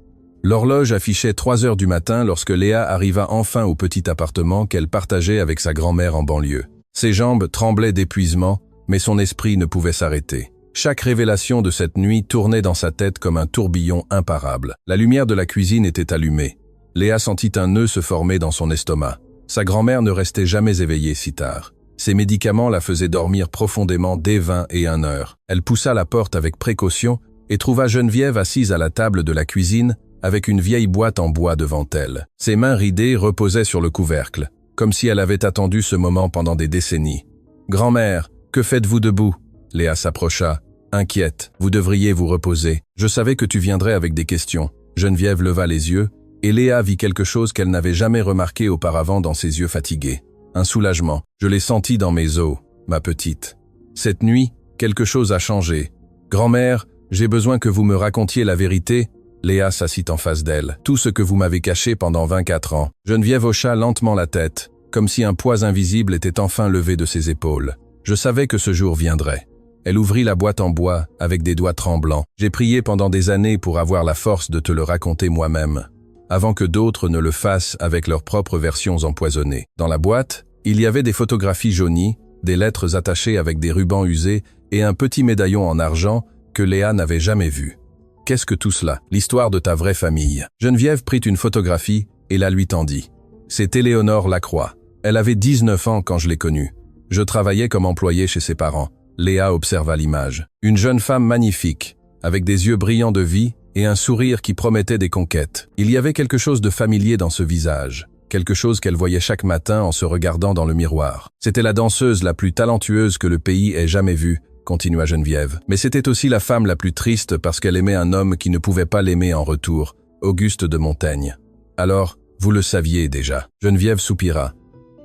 L'horloge affichait 3 heures du matin lorsque Léa arriva enfin au petit appartement qu'elle partageait avec sa grand-mère en banlieue. Ses jambes tremblaient d'épuisement, mais son esprit ne pouvait s'arrêter. Chaque révélation de cette nuit tournait dans sa tête comme un tourbillon imparable. La lumière de la cuisine était allumée. Léa sentit un nœud se former dans son estomac. Sa grand-mère ne restait jamais éveillée si tard. Ces médicaments la faisaient dormir profondément dès 21 heures. Elle poussa la porte avec précaution et trouva Geneviève assise à la table de la cuisine avec une vieille boîte en bois devant elle. Ses mains ridées reposaient sur le couvercle, comme si elle avait attendu ce moment pendant des décennies. « Grand-mère, que faites-vous debout ?» Léa s'approcha, inquiète. « Vous devriez vous reposer. Je savais que tu viendrais avec des questions. » Geneviève leva les yeux, et Léa vit quelque chose qu'elle n'avait jamais remarqué auparavant dans ses yeux fatigués. Un soulagement. « Je l'ai senti dans mes os, ma petite. Cette nuit, quelque chose a changé. Grand-mère, j'ai besoin que vous me racontiez la vérité. » Léa s'assit en face d'elle. « Tout ce que vous m'avez caché pendant 24 ans. » Geneviève hocha lentement la tête, comme si un poids invisible était enfin levé de ses épaules. « Je savais que ce jour viendrait. » Elle ouvrit la boîte en bois avec des doigts tremblants. « J'ai prié pendant des années pour avoir la force de te le raconter moi-même, avant que d'autres ne le fassent avec leurs propres versions empoisonnées. » Dans la boîte, il y avait des photographies jaunies, des lettres attachées avec des rubans usés et un petit médaillon en argent que Léa n'avait jamais vu. « Qu'est-ce que tout cela? L'histoire de ta vraie famille. » Geneviève prit une photographie et la lui tendit. « C'est Éléonore Lacroix. Elle avait 19 ans quand je l'ai connue. Je travaillais comme employé chez ses parents. » Léa observa l'image. Une jeune femme magnifique, avec des yeux brillants de vie et un sourire qui promettait des conquêtes. Il y avait quelque chose de familier dans ce visage, quelque chose qu'elle voyait chaque matin en se regardant dans le miroir. C'était la danseuse la plus talentueuse que le pays ait jamais vue, continua Geneviève. Mais c'était aussi la femme la plus triste parce qu'elle aimait un homme qui ne pouvait pas l'aimer en retour, Auguste de Montaigne. Alors, vous le saviez déjà. Geneviève soupira.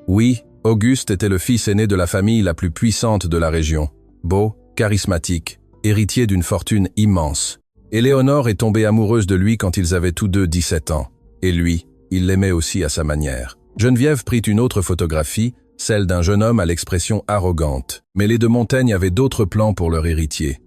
Oui, Auguste était le fils aîné de la famille la plus puissante de la région. Beau, charismatique, héritier d'une fortune immense. Éléonore est tombée amoureuse de lui quand ils avaient tous deux 17 ans. Et lui, il l'aimait aussi à sa manière. Geneviève prit une autre photographie, celle d'un jeune homme à l'expression arrogante. Mais les de Montaigne avaient d'autres plans pour leur héritier.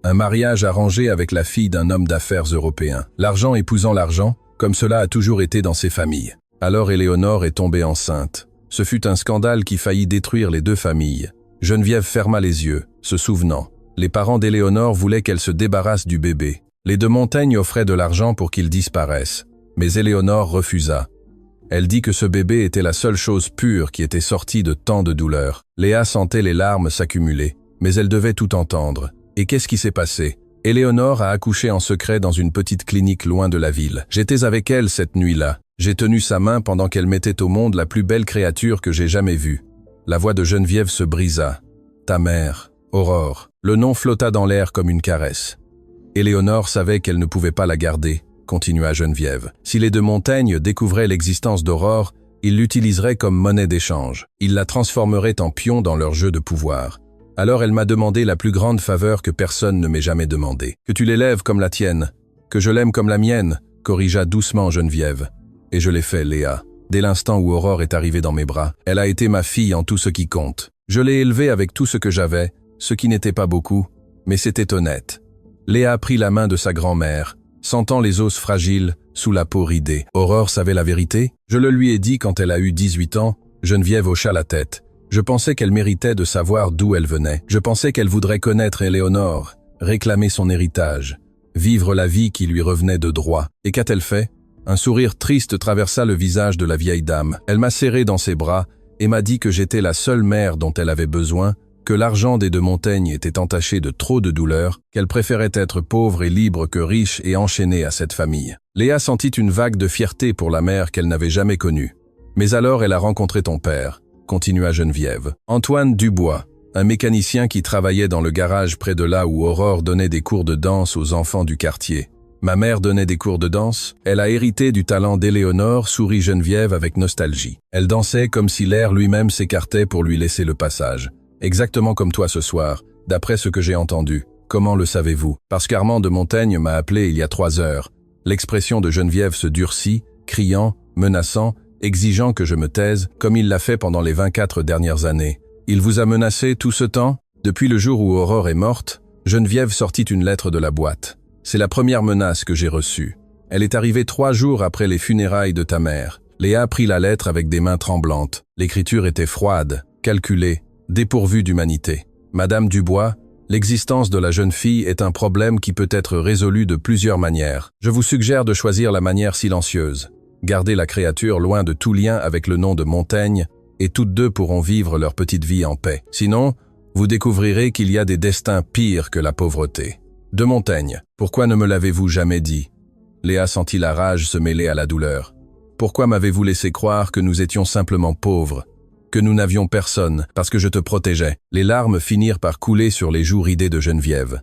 Un mariage arrangé avec la fille d'un homme d'affaires européen. L'argent épousant l'argent, comme cela a toujours été dans ces familles. Alors Éléonore est tombée enceinte. Ce fut un scandale qui faillit détruire les deux familles. Geneviève ferma les yeux, se souvenant. Les parents d'Éléonore voulaient qu'elle se débarrasse du bébé. Les de Montaigne offraient de l'argent pour qu'il disparaisse. Mais Éléonore refusa. Elle dit que ce bébé était la seule chose pure qui était sortie de tant de douleur. Léa sentait les larmes s'accumuler, mais elle devait tout entendre. Et qu'est-ce qui s'est passé? Éléonore a accouché en secret dans une petite clinique loin de la ville. J'étais avec elle cette nuit-là. J'ai tenu sa main pendant qu'elle mettait au monde la plus belle créature que j'ai jamais vue. La voix de Geneviève se brisa. Ta mère, Aurore. Le nom flotta dans l'air comme une caresse. Éléonore savait qu'elle ne pouvait pas la garder, continua Geneviève. Si les de Montaigne découvraient l'existence d'Aurore, ils l'utiliseraient comme monnaie d'échange. Ils la transformeraient en pion dans leur jeu de pouvoir. Alors elle m'a demandé la plus grande faveur que personne ne m'ait jamais demandée. Que tu l'élèves comme la tienne, que je l'aime comme la mienne, corrigea doucement Geneviève. Et je l'ai fait, Léa. Dès l'instant où Aurore est arrivée dans mes bras, elle a été ma fille en tout ce qui compte. Je l'ai élevée avec tout ce que j'avais, ce qui n'était pas beaucoup, mais c'était honnête. Léa prit la main de sa grand-mère, sentant les os fragiles sous la peau ridée. Aurore savait la vérité? Je le lui ai dit quand elle a eu 18 ans. Geneviève hocha la tête. Je pensais qu'elle méritait de savoir d'où elle venait. Je pensais qu'elle voudrait connaître Éléonore, réclamer son héritage, vivre la vie qui lui revenait de droit. Et qu'a-t-elle fait? Un sourire triste traversa le visage de la vieille dame. Elle m'a serré dans ses bras et m'a dit que j'étais la seule mère dont elle avait besoin, que l'argent des de Montaigne était entaché de trop de douleur, qu'elle préférait être pauvre et libre que riche et enchaînée à cette famille. Léa sentit une vague de fierté pour la mère qu'elle n'avait jamais connue. Mais alors elle a rencontré ton père, continua Geneviève. Antoine Dubois, un mécanicien qui travaillait dans le garage près de là où Aurore donnait des cours de danse aux enfants du quartier. Ma mère donnait des cours de danse. Elle a hérité du talent d'Éléonore, sourit Geneviève avec nostalgie. Elle dansait comme si l'air lui-même s'écartait pour lui laisser le passage. Exactement comme toi ce soir, d'après ce que j'ai entendu. Comment le savez-vous? Parce qu'Armand de Montaigne m'a appelé il y a 3 heures. L'expression de Geneviève se durcit, criant, menaçant, exigeant que je me taise, comme il l'a fait pendant les 24 dernières années. Il vous a menacé tout ce temps? Depuis le jour où Aurore est morte, Geneviève sortit une lettre de la boîte. C'est la première menace que j'ai reçue. Elle est arrivée 3 jours après les funérailles de ta mère. Léa prit la lettre avec des mains tremblantes. L'écriture était froide, calculée, dépourvue d'humanité. Madame Dubois, l'existence de la jeune fille est un problème qui peut être résolu de plusieurs manières. Je vous suggère de choisir la manière silencieuse. Gardez la créature loin de tout lien avec le nom de Montaigne et toutes deux pourront vivre leur petite vie en paix. Sinon, vous découvrirez qu'il y a des destins pires que la pauvreté. De Montaigne, pourquoi ne me l'avez-vous jamais dit? Léa sentit la rage se mêler à la douleur. Pourquoi m'avez-vous laissé croire que nous étions simplement pauvres, que nous n'avions personne, parce que je te protégeais? Les larmes finirent par couler sur les joues ridées de Geneviève.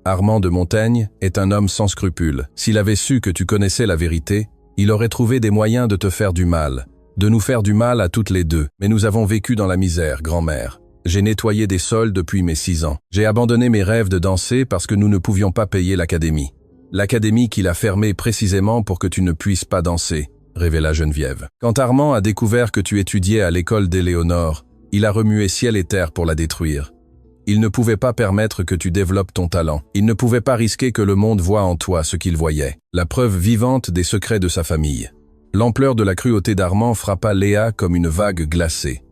Armand de Montaigne est un homme sans scrupules. S'il avait su que tu connaissais la vérité, il aurait trouvé des moyens de te faire du mal, de nous faire du mal à toutes les deux. Mais nous avons vécu dans la misère, grand-mère. J'ai nettoyé des sols depuis mes 6 ans. J'ai abandonné mes rêves de danser parce que nous ne pouvions pas payer l'académie. L'académie qu'il a fermée précisément pour que tu ne puisses pas danser, révéla Geneviève. Quand Armand a découvert que tu étudiais à l'école d'Éléonore, il a remué ciel et terre pour la détruire. Il ne pouvait pas permettre que tu développes ton talent. Il ne pouvait pas risquer que le monde voie en toi ce qu'il voyait, la preuve vivante des secrets de sa famille. L'ampleur de la cruauté d'Armand frappa Léa comme une vague glacée.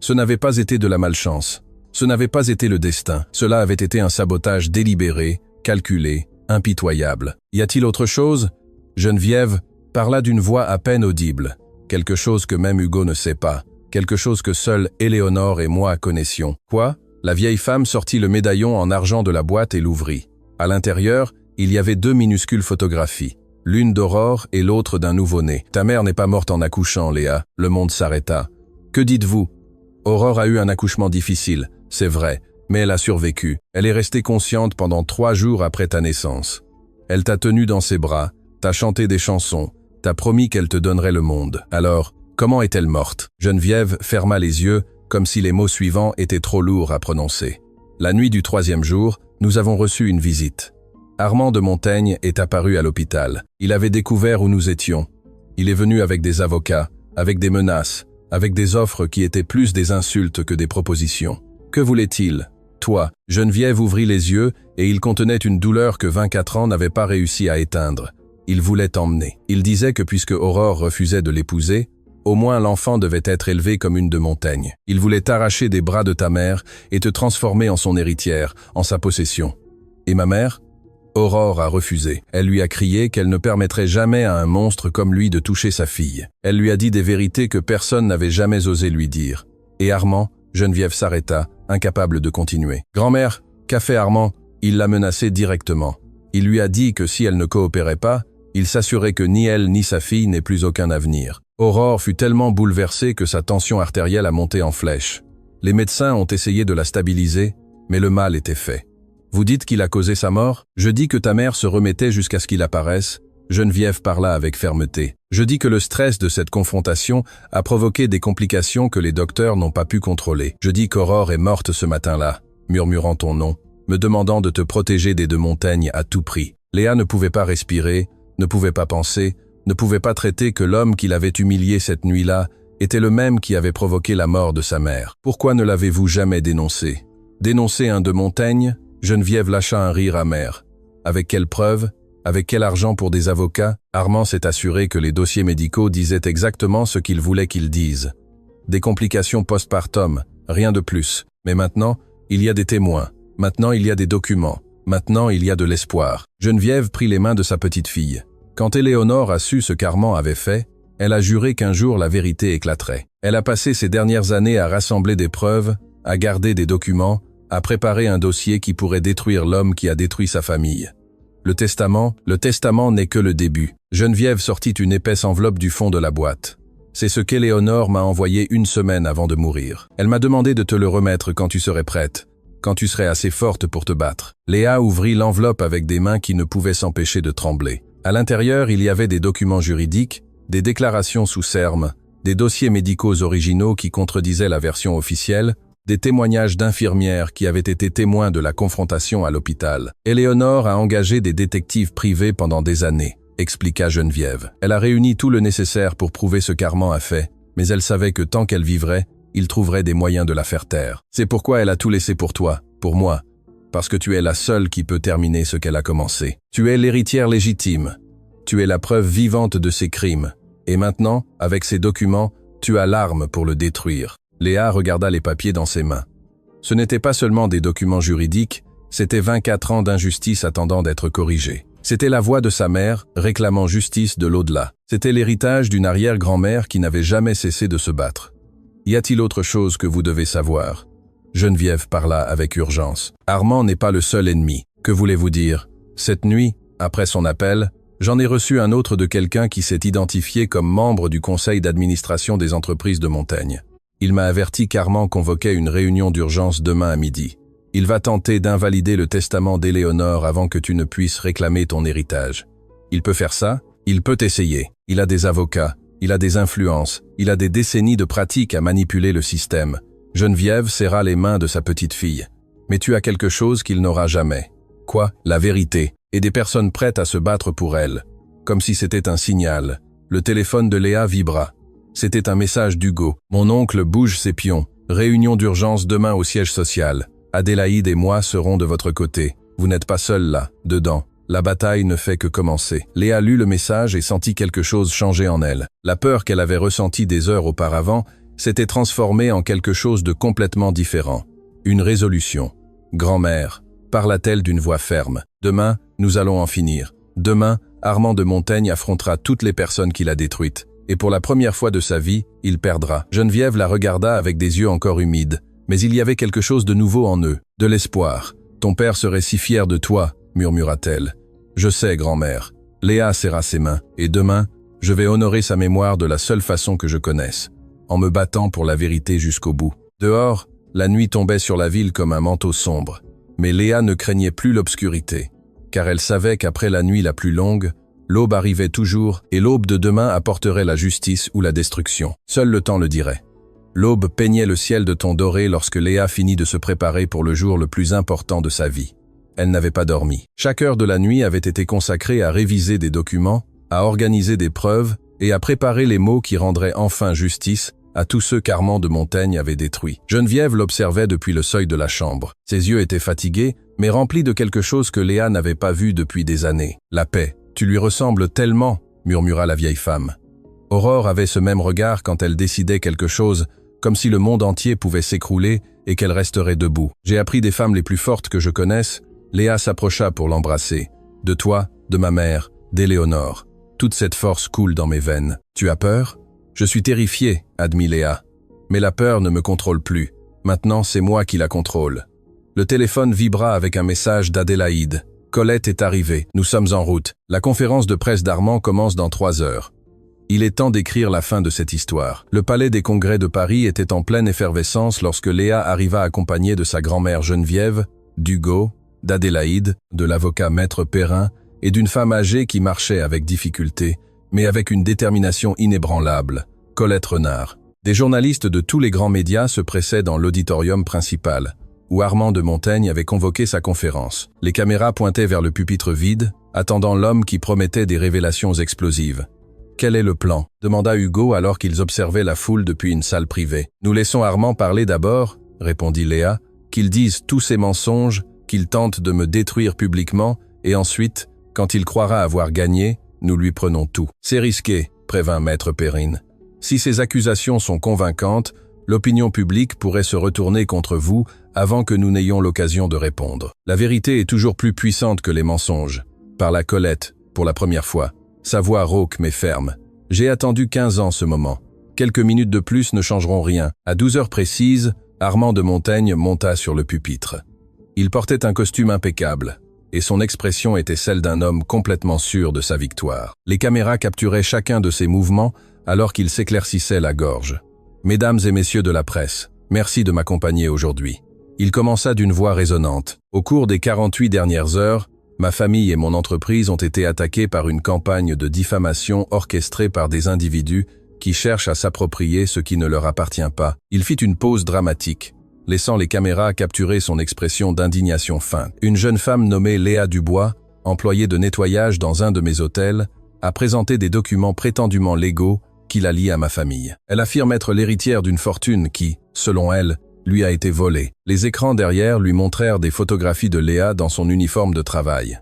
Ce n'avait pas été de la malchance. Ce n'avait pas été le destin. Cela avait été un sabotage délibéré, calculé, impitoyable. Y a-t-il autre chose? Geneviève parla d'une voix à peine audible. Quelque chose que même Hugo ne sait pas. Quelque chose que seuls Éléonore et moi connaissions. Quoi? La vieille femme sortit le médaillon en argent de la boîte et l'ouvrit. À l'intérieur, il y avait 2 minuscules photographies. L'une d'Aurore et l'autre d'un nouveau-né. Ta mère n'est pas morte en accouchant, Léa. Le monde s'arrêta. Que dites-vous? Aurore a eu un accouchement difficile, c'est vrai, mais elle a survécu. Elle est restée consciente pendant 3 jours après ta naissance. Elle t'a tenu dans ses bras, t'a chanté des chansons, t'a promis qu'elle te donnerait le monde. Alors, comment est-elle morte? Geneviève ferma les yeux, comme si les mots suivants étaient trop lourds à prononcer. La nuit du 3e jour, nous avons reçu une visite. Armand de Montaigne est apparu à l'hôpital. Il avait découvert où nous étions. Il est venu avec des avocats, avec des menaces, avec des offres qui étaient plus des insultes que des propositions. Que voulait-il? Toi, Geneviève ouvrit les yeux et il contenait une douleur que 24 ans n'avaient pas réussi à éteindre. Il voulait t'emmener. Il disait que puisque Aurore refusait de l'épouser, au moins l'enfant devait être élevé comme une de Montaigne. Il voulait t'arracher des bras de ta mère et te transformer en son héritière, en sa possession. Et ma mère? Aurore a refusé. Elle lui a crié qu'elle ne permettrait jamais à un monstre comme lui de toucher sa fille. Elle lui a dit des vérités que personne n'avait jamais osé lui dire. Et Armand, Geneviève s'arrêta, incapable de continuer. Grand-mère, qu'a fait Armand? Il l'a menacée directement. Il lui a dit que si elle ne coopérait pas, il s'assurait que ni elle ni sa fille n'aient plus aucun avenir. Aurore fut tellement bouleversée que sa tension artérielle a monté en flèche. Les médecins ont essayé de la stabiliser, mais le mal était fait. Vous dites qu'il a causé sa mort? Je dis que ta mère se remettait jusqu'à ce qu'il apparaisse. Geneviève parla avec fermeté. Je dis que le stress de cette confrontation a provoqué des complications que les docteurs n'ont pas pu contrôler. Je dis qu'Aurore est morte ce matin-là, murmurant ton nom, me demandant de te protéger des de Montaigne à tout prix. Léa ne pouvait pas respirer, ne pouvait pas penser, ne pouvait pas traiter que l'homme qui l'avait humilié cette nuit-là était le même qui avait provoqué la mort de sa mère. Pourquoi ne l'avez-vous jamais dénoncé? Dénoncer un de Montaigne? Geneviève lâcha un rire amer. Avec quelle preuve? Avec quel argent pour des avocats? Armand s'est assuré que les dossiers médicaux disaient exactement ce qu'il voulait qu'ils disent. Des complications postpartum, rien de plus. Mais maintenant, il y a des témoins. Maintenant, il y a des documents. Maintenant, il y a de l'espoir. Geneviève prit les mains de sa petite fille. Quand Éléonore a su ce qu'Armand avait fait, elle a juré qu'un jour la vérité éclaterait. Elle a passé ces dernières années à rassembler des preuves, à garder des documents, à préparer un dossier qui pourrait détruire l'homme qui a détruit sa famille. Le testament n'est que le début. Geneviève sortit une épaisse enveloppe du fond de la boîte. C'est ce qu'Éléonore m'a envoyé 1 semaine avant de mourir. Elle m'a demandé de te le remettre quand tu serais prête, quand tu serais assez forte pour te battre. Léa ouvrit l'enveloppe avec des mains qui ne pouvaient s'empêcher de trembler. À l'intérieur, il y avait des documents juridiques, des déclarations sous serme, des dossiers médicaux originaux qui contredisaient la version officielle, des témoignages d'infirmières qui avaient été témoins de la confrontation à l'hôpital. Éléonore a engagé des détectives privés pendant des années, expliqua Geneviève. Elle a réuni tout le nécessaire pour prouver ce qu'Armand a fait, mais elle savait que tant qu'elle vivrait, il trouverait des moyens de la faire taire. C'est pourquoi elle a tout laissé pour toi, pour moi, parce que tu es la seule qui peut terminer ce qu'elle a commencé. Tu es l'héritière légitime. Tu es la preuve vivante de ses crimes. Et maintenant, avec ces documents, tu as l'arme pour le détruire. Léa regarda les papiers dans ses mains. Ce n'étaient pas seulement des documents juridiques, c'était 24 ans d'injustice attendant d'être corrigés. C'était la voix de sa mère, réclamant justice de l'au-delà. C'était l'héritage d'une arrière-grand-mère qui n'avait jamais cessé de se battre. Y a-t-il autre chose que vous devez savoir » Geneviève parla avec urgence. « Armand n'est pas le seul ennemi. Que voulez-vous dire ? Cette nuit, après son appel, j'en ai reçu un autre de quelqu'un qui s'est identifié comme membre du conseil d'administration des entreprises de Montaigne. Il m'a averti qu'Armand convoquait une réunion d'urgence demain à midi. Il va tenter d'invalider le testament d'Éléonore avant que tu ne puisses réclamer ton héritage. Il peut faire ça ? Il peut essayer. Il a des avocats, il a des influences, il a des décennies de pratique à manipuler le système. Geneviève serra les mains de sa petite fille. Mais tu as quelque chose qu'il n'aura jamais. Quoi ? La vérité. Et des personnes prêtes à se battre pour elle. Comme si c'était un signal. Le téléphone de Léa vibra. C'était un message d'Hugo. Mon oncle bouge ses pions. Réunion d'urgence demain au siège social. Adélaïde et moi serons de votre côté. Vous n'êtes pas seul là, dedans. La bataille ne fait que commencer. Léa lut le message et sentit quelque chose changer en elle. La peur qu'elle avait ressentie des heures auparavant s'était transformée en quelque chose de complètement différent. Une résolution. « Grand-mère », parla-t-elle d'une voix ferme. « Demain, nous allons en finir. Demain, Armand de Montaigne affrontera toutes les personnes qu'il a détruites. Et pour la première fois de sa vie, il perdra. » Geneviève la regarda avec des yeux encore humides. Mais il y avait quelque chose de nouveau en eux, de l'espoir. « Ton père serait si fier de toi », murmura-t-elle. « Je sais, grand-mère. » Léa serra ses mains. « Et demain, je vais honorer sa mémoire de la seule façon que je connaisse, en me battant pour la vérité jusqu'au bout. » Dehors, la nuit tombait sur la ville comme un manteau sombre. Mais Léa ne craignait plus l'obscurité, car elle savait qu'après la nuit la plus longue, l'aube arrivait toujours et l'aube de demain apporterait la justice ou la destruction. Seul le temps le dirait. L'aube peignait le ciel de ton doré lorsque Léa finit de se préparer pour le jour le plus important de sa vie. Elle n'avait pas dormi. Chaque heure de la nuit avait été consacrée à réviser des documents, à organiser des preuves et à préparer les mots qui rendraient enfin justice à tous ceux qu'Armand de Montaigne avait détruits. Geneviève l'observait depuis le seuil de la chambre. Ses yeux étaient fatigués, mais remplis de quelque chose que Léa n'avait pas vu depuis des années. « La paix. Tu lui ressembles tellement », murmura la vieille femme. Aurore avait ce même regard quand elle décidait quelque chose, comme si le monde entier pouvait s'écrouler et qu'elle resterait debout. « J'ai appris des femmes les plus fortes que je connaisse. » Léa s'approcha pour l'embrasser. « De toi, de ma mère, d'Éléonore. Toute cette force coule dans mes veines. Tu as peur ? » « Je suis terrifiée, admit Léa. Mais la peur ne me contrôle plus. Maintenant, c'est moi qui la contrôle. » Le téléphone vibra avec un message d'Adélaïde. « Colette est arrivée. Nous sommes en route. La conférence de presse d'Armand commence dans 3 heures. Il est temps d'écrire la fin de cette histoire. » Le palais des congrès de Paris était en pleine effervescence lorsque Léa arriva accompagnée de sa grand-mère Geneviève, d'Hugo, d'Adélaïde, de l'avocat Maître Perrin et d'une femme âgée qui marchait avec difficulté, mais avec une détermination inébranlable, Colette Renard. Des journalistes de tous les grands médias se pressaient dans l'auditorium principal, où Armand de Montaigne avait convoqué sa conférence. Les caméras pointaient vers le pupitre vide, attendant l'homme qui promettait des révélations explosives. « Quel est le plan ?» demanda Hugo alors qu'ils observaient la foule depuis une salle privée. « Nous laissons Armand parler d'abord, » répondit Léa, « qu'il dise tous ses mensonges, qu'il tente de me détruire publiquement, et ensuite, quand il croira avoir gagné, nous lui prenons tout. »« C'est risqué, » prévint Maître Perrine. « Si ces accusations sont convaincantes, l'opinion publique pourrait se retourner contre vous avant que nous n'ayons l'occasion de répondre. La vérité est toujours plus puissante que les mensonges. » Parla Colette, pour la première fois. Sa voix rauque mais ferme. « J'ai attendu 15 ans ce moment. Quelques minutes de plus ne changeront rien. » À 12 heures précises, Armand de Montaigne monta sur le pupitre. Il portait un costume impeccable, et son expression était celle d'un homme complètement sûr de sa victoire. Les caméras capturaient chacun de ses mouvements alors qu'il s'éclaircissait la gorge. « Mesdames et messieurs de la presse, merci de m'accompagner aujourd'hui. » Il commença d'une voix résonnante. « Au cours des 48 dernières heures, ma famille et mon entreprise ont été attaquées par une campagne de diffamation orchestrée par des individus qui cherchent à s'approprier ce qui ne leur appartient pas. » Il fit une pause dramatique, laissant les caméras capturer son expression d'indignation feinte. « Une jeune femme nommée Léa Dubois, employée de nettoyage dans un de mes hôtels, a présenté des documents prétendument légaux qui la lient à ma famille. Elle affirme être l'héritière d'une fortune qui, selon elle, lui a été volée. Les écrans derrière lui montrèrent des photographies de Léa dans son uniforme de travail.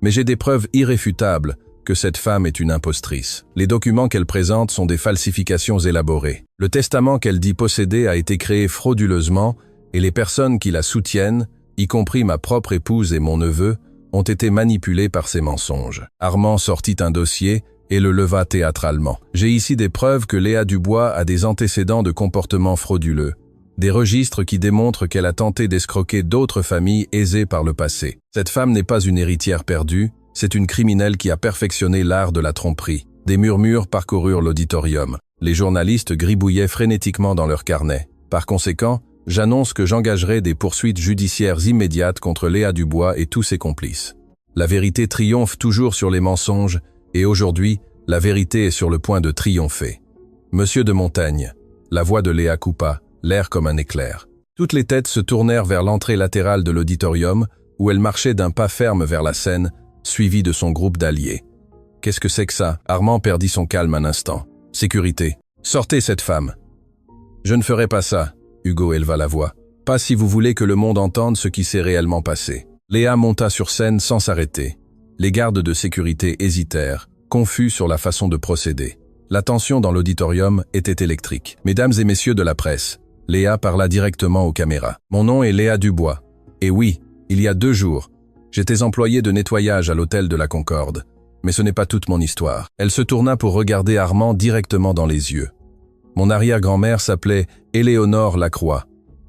Mais j'ai des preuves irréfutables que cette femme est une impostrice. Les documents qu'elle présente sont des falsifications élaborées. Le testament qu'elle dit posséder a été créé frauduleusement et les personnes qui la soutiennent, y compris ma propre épouse et mon neveu, ont été manipulées par ces mensonges. » Armand sortit un dossier et le leva théâtralement. J'ai ici des preuves que Léa Dubois a des antécédents de comportements frauduleux, des registres qui démontrent qu'elle a tenté d'escroquer d'autres familles aisées par le passé. Cette femme n'est pas une héritière perdue, c'est une criminelle qui a perfectionné l'art de la tromperie. Des murmures parcoururent l'auditorium. Les journalistes gribouillaient frénétiquement dans leurs carnets. Par conséquent, j'annonce que j'engagerai des poursuites judiciaires immédiates contre Léa Dubois et tous ses complices. La vérité triomphe toujours sur les mensonges, et aujourd'hui, la vérité est sur le point de triompher. Monsieur de Montaigne, la voix de Léa coupa, l'air comme un éclair. Toutes les têtes se tournèrent vers l'entrée latérale de l'auditorium, où elle marchait d'un pas ferme vers la scène, suivie de son groupe d'alliés. « Qu'est-ce que c'est que ça ?» Armand perdit son calme un instant. « Sécurité. Sortez cette femme. » « Je ne ferai pas ça. » Hugo éleva la voix. « Pas si vous voulez que le monde entende ce qui s'est réellement passé. » Léa monta sur scène sans s'arrêter. Les gardes de sécurité hésitèrent, confus sur la façon de procéder. La tension dans l'auditorium était électrique. « Mesdames et messieurs de la presse, » Léa parla directement aux caméras. « Mon nom est Léa Dubois. Et oui, il y a 2 jours, j'étais employée de nettoyage à l'hôtel de la Concorde. Mais ce n'est pas toute mon histoire. » Elle se tourna pour regarder Armand directement dans les yeux. Mon arrière-grand-mère s'appelait Éléonore Lacroix.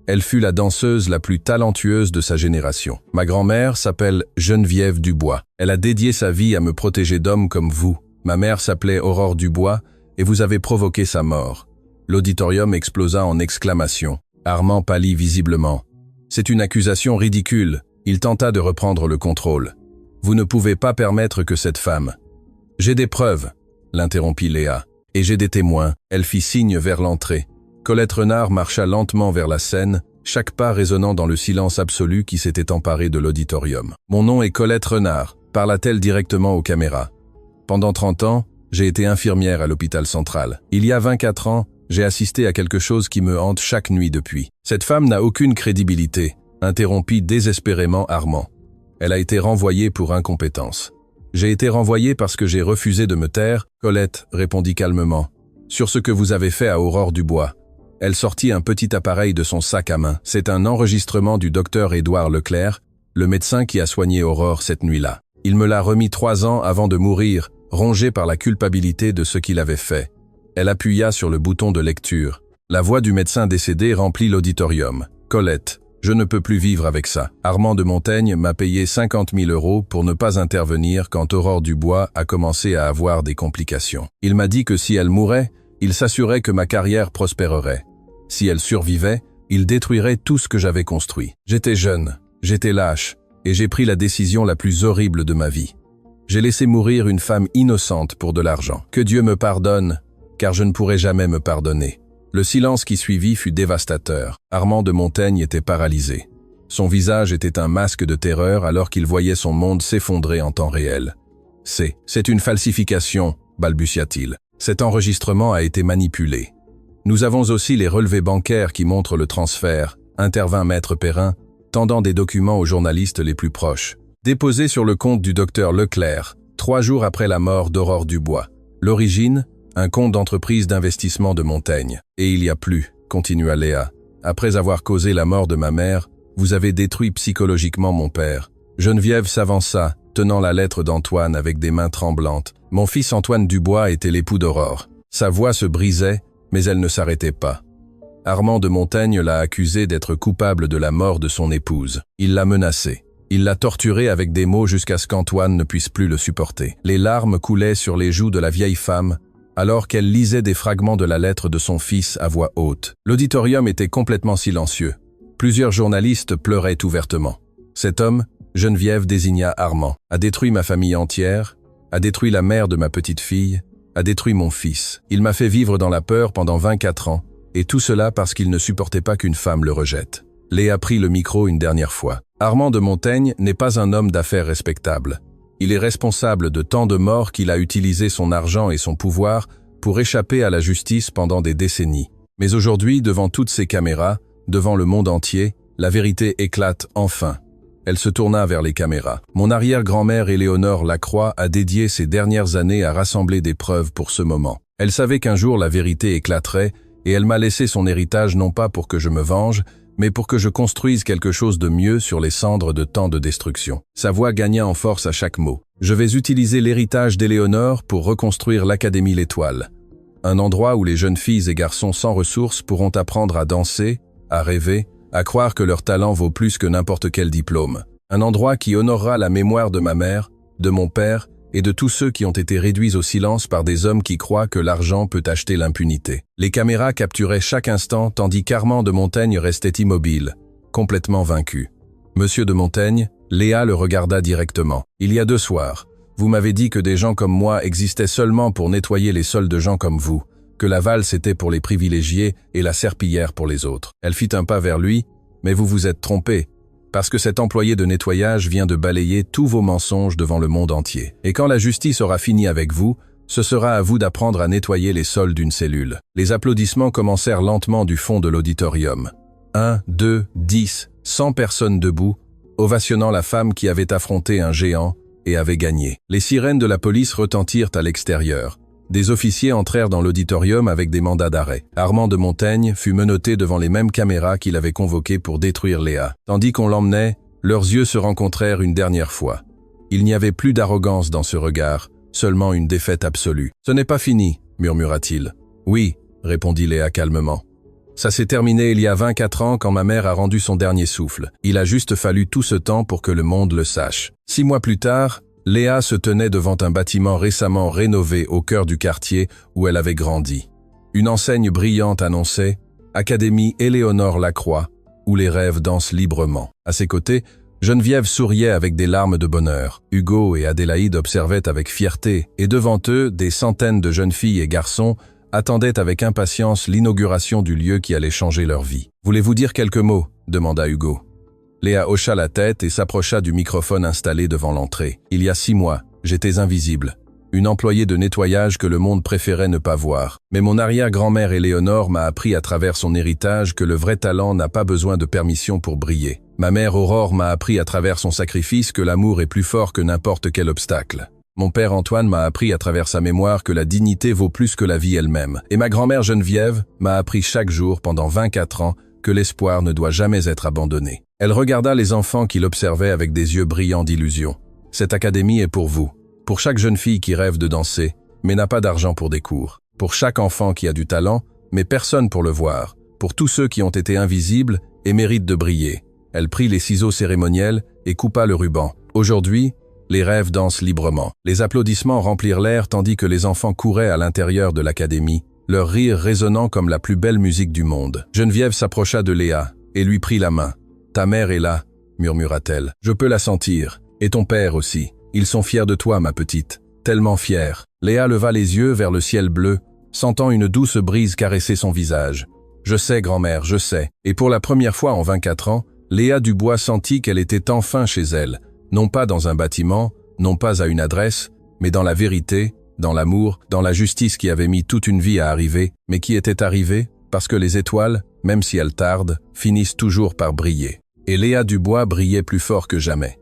Elle fut la danseuse la plus talentueuse de sa génération. Ma grand-mère s'appelle Geneviève Dubois. Elle a dédié sa vie à me protéger d'hommes comme vous. Ma mère s'appelait Aurore Dubois et vous avez provoqué sa mort. L'auditorium explosa en exclamations. Armand pâlit visiblement. C'est une accusation ridicule. Il tenta de reprendre le contrôle. Vous ne pouvez pas permettre que cette femme... J'ai des preuves, l'interrompit Léa. Et j'ai des témoins. Elle fit signe vers l'entrée. Colette Renard marcha lentement vers la scène, chaque pas résonnant dans le silence absolu qui s'était emparé de l'auditorium. « Mon nom est Colette Renard », parla-t-elle directement aux caméras. « Pendant 30 ans, j'ai été infirmière à l'hôpital central. Il y a 24 ans, j'ai assisté à quelque chose qui me hante chaque nuit depuis. Cette femme n'a aucune crédibilité », interrompit désespérément Armand. « Elle a été renvoyée pour incompétence. » « J'ai été renvoyé parce que j'ai refusé de me taire, » Colette répondit calmement. « Sur ce que vous avez fait à Aurore Dubois. » Elle sortit un petit appareil de son sac à main. C'est un enregistrement du docteur Édouard Leclerc, le médecin qui a soigné Aurore cette nuit-là. Il me l'a remis 3 ans avant de mourir, rongé par la culpabilité de ce qu'il avait fait. Elle appuya sur le bouton de lecture. La voix du médecin décédé remplit l'auditorium. « Colette, je ne peux plus vivre avec ça. Armand de Montaigne m'a payé 50 000 € pour ne pas intervenir quand Aurore Dubois a commencé à avoir des complications. Il m'a dit que si elle mourait, il s'assurait que ma carrière prospérerait. Si elle survivait, il détruirait tout ce que j'avais construit. J'étais jeune, j'étais lâche, et j'ai pris la décision la plus horrible de ma vie. J'ai laissé mourir une femme innocente pour de l'argent. Que Dieu me pardonne, car je ne pourrai jamais me pardonner. » Le silence qui suivit fut dévastateur. Armand de Montaigne était paralysé. Son visage était un masque de terreur alors qu'il voyait son monde s'effondrer en temps réel. « C'est une falsification », balbutia-t-il. « Cet enregistrement a été manipulé. Nous avons aussi les relevés bancaires qui montrent le transfert, » intervint Maître Perrin, tendant des documents aux journalistes les plus proches. « Déposés sur le compte du docteur Leclerc, 3 jours après la mort d'Aurore Dubois. L'origine ? Un compte d'entreprise d'investissement de Montaigne. Et il y a plus, continua Léa. Après avoir causé la mort de ma mère, vous avez détruit psychologiquement mon père. Geneviève s'avança, tenant la lettre d'Antoine avec des mains tremblantes. Mon fils Antoine Dubois était l'époux d'Aurore. Sa voix se brisait, mais elle ne s'arrêtait pas. Armand de Montaigne l'a accusée d'être coupable de la mort de son épouse. Il l'a menacée. Il l'a torturée avec des mots jusqu'à ce qu'Antoine ne puisse plus le supporter. Les larmes coulaient sur les joues de la vieille femme, alors qu'elle lisait des fragments de la lettre de son fils à voix haute. L'auditorium était complètement silencieux. Plusieurs journalistes pleuraient ouvertement. Cet homme, Geneviève désigna Armand, a détruit ma famille entière, a détruit la mère de ma petite fille, a détruit mon fils. Il m'a fait vivre dans la peur pendant 24 ans, et tout cela parce qu'il ne supportait pas qu'une femme le rejette. Léa prit le micro une dernière fois. Armand de Montaigne n'est pas un homme d'affaires respectable. Il est responsable de tant de morts qu'il a utilisé son argent et son pouvoir pour échapper à la justice pendant des décennies. Mais aujourd'hui, devant toutes ces caméras, devant le monde entier, la vérité éclate enfin. Elle se tourna vers les caméras. Mon arrière-grand-mère Éléonore Lacroix a dédié ses dernières années à rassembler des preuves pour ce moment. Elle savait qu'un jour la vérité éclaterait Et elle m'a laissé son héritage non pas pour que je me venge, mais pour que je construise quelque chose de mieux sur les cendres de tant de destruction. Sa voix gagna en force à chaque mot. Je vais utiliser l'héritage d'Éléonore pour reconstruire l'Académie L'Étoile. Un endroit où les jeunes filles et garçons sans ressources pourront apprendre à danser, à rêver, à croire que leur talent vaut plus que n'importe quel diplôme. Un endroit qui honorera la mémoire de ma mère, de mon père et de tous ceux qui ont été réduits au silence par des hommes qui croient que l'argent peut acheter l'impunité. Les caméras capturaient chaque instant tandis qu'Armand de Montaigne restait immobile, complètement vaincu. Monsieur de Montaigne, Léa le regarda directement. Il y a 2 soirs, vous m'avez dit que des gens comme moi existaient seulement pour nettoyer les sols de gens comme vous, que la valse était pour les privilégiés et la serpillière pour les autres. Elle fit un pas vers lui, mais vous vous êtes trompé, parce que cet employé de nettoyage vient de balayer tous vos mensonges devant le monde entier. Et quand la justice aura fini avec vous, ce sera à vous d'apprendre à nettoyer les sols d'une cellule. Les applaudissements commencèrent lentement du fond de l'auditorium. 1, 2, 10, 100 personnes debout, ovationnant la femme qui avait affronté un géant et avait gagné. Les sirènes de la police retentirent à l'extérieur. Des officiers entrèrent dans l'auditorium avec des mandats d'arrêt. Armand de Montaigne fut menotté devant les mêmes caméras qu'il avait convoquées pour détruire Léa. Tandis qu'on l'emmenait, leurs yeux se rencontrèrent une dernière fois. Il n'y avait plus d'arrogance dans ce regard, seulement une défaite absolue. « Ce n'est pas fini », murmura-t-il. « Oui », répondit Léa calmement. « Ça s'est terminé il y a 24 ans quand ma mère a rendu son dernier souffle. Il a juste fallu tout ce temps pour que le monde le sache. » 6 mois plus tard, Léa se tenait devant un bâtiment récemment rénové au cœur du quartier où elle avait grandi. Une enseigne brillante annonçait « Académie Éléonore Lacroix, où les rêves dansent librement ». À ses côtés, Geneviève souriait avec des larmes de bonheur. Hugo et Adélaïde observaient avec fierté, et devant eux, des centaines de jeunes filles et garçons attendaient avec impatience l'inauguration du lieu qui allait changer leur vie. « Voulez-vous dire quelques mots ?» demanda Hugo. Léa hocha la tête et s'approcha du microphone installé devant l'entrée. « Il y a 6 mois, j'étais invisible. Une employée de nettoyage que le monde préférait ne pas voir. Mais mon arrière-grand-mère Éléonore m'a appris à travers son héritage que le vrai talent n'a pas besoin de permission pour briller. Ma mère Aurore m'a appris à travers son sacrifice que l'amour est plus fort que n'importe quel obstacle. Mon père Antoine m'a appris à travers sa mémoire que la dignité vaut plus que la vie elle-même. Et ma grand-mère Geneviève m'a appris chaque jour pendant 24 ans que l'espoir ne doit jamais être abandonné. » Elle regarda les enfants qui l'observaient avec des yeux brillants d'illusion. « Cette académie est pour vous. Pour chaque jeune fille qui rêve de danser, mais n'a pas d'argent pour des cours. Pour chaque enfant qui a du talent, mais personne pour le voir. Pour tous ceux qui ont été invisibles et méritent de briller. » Elle prit les ciseaux cérémoniels et coupa le ruban. Aujourd'hui, les rêves dansent librement. Les applaudissements remplirent l'air tandis que les enfants couraient à l'intérieur de l'académie, leur rire résonnant comme la plus belle musique du monde. Geneviève s'approcha de Léa et lui prit la main. « Ta mère est là », murmura-t-elle. « Je peux la sentir. Et ton père aussi. Ils sont fiers de toi, ma petite. Tellement fiers. » Léa leva les yeux vers le ciel bleu, sentant une douce brise caresser son visage. « Je sais, grand-mère, je sais. » Et pour la première fois en 24 ans, Léa Dubois sentit qu'elle était enfin chez elle, non pas dans un bâtiment, non pas à une adresse, mais dans la vérité, dans l'amour, dans la justice qui avait mis toute une vie à arriver, mais qui était arrivée parce que les étoiles, même si elles tardent, finissent toujours par briller. Et Léa Dubois brillait plus fort que jamais.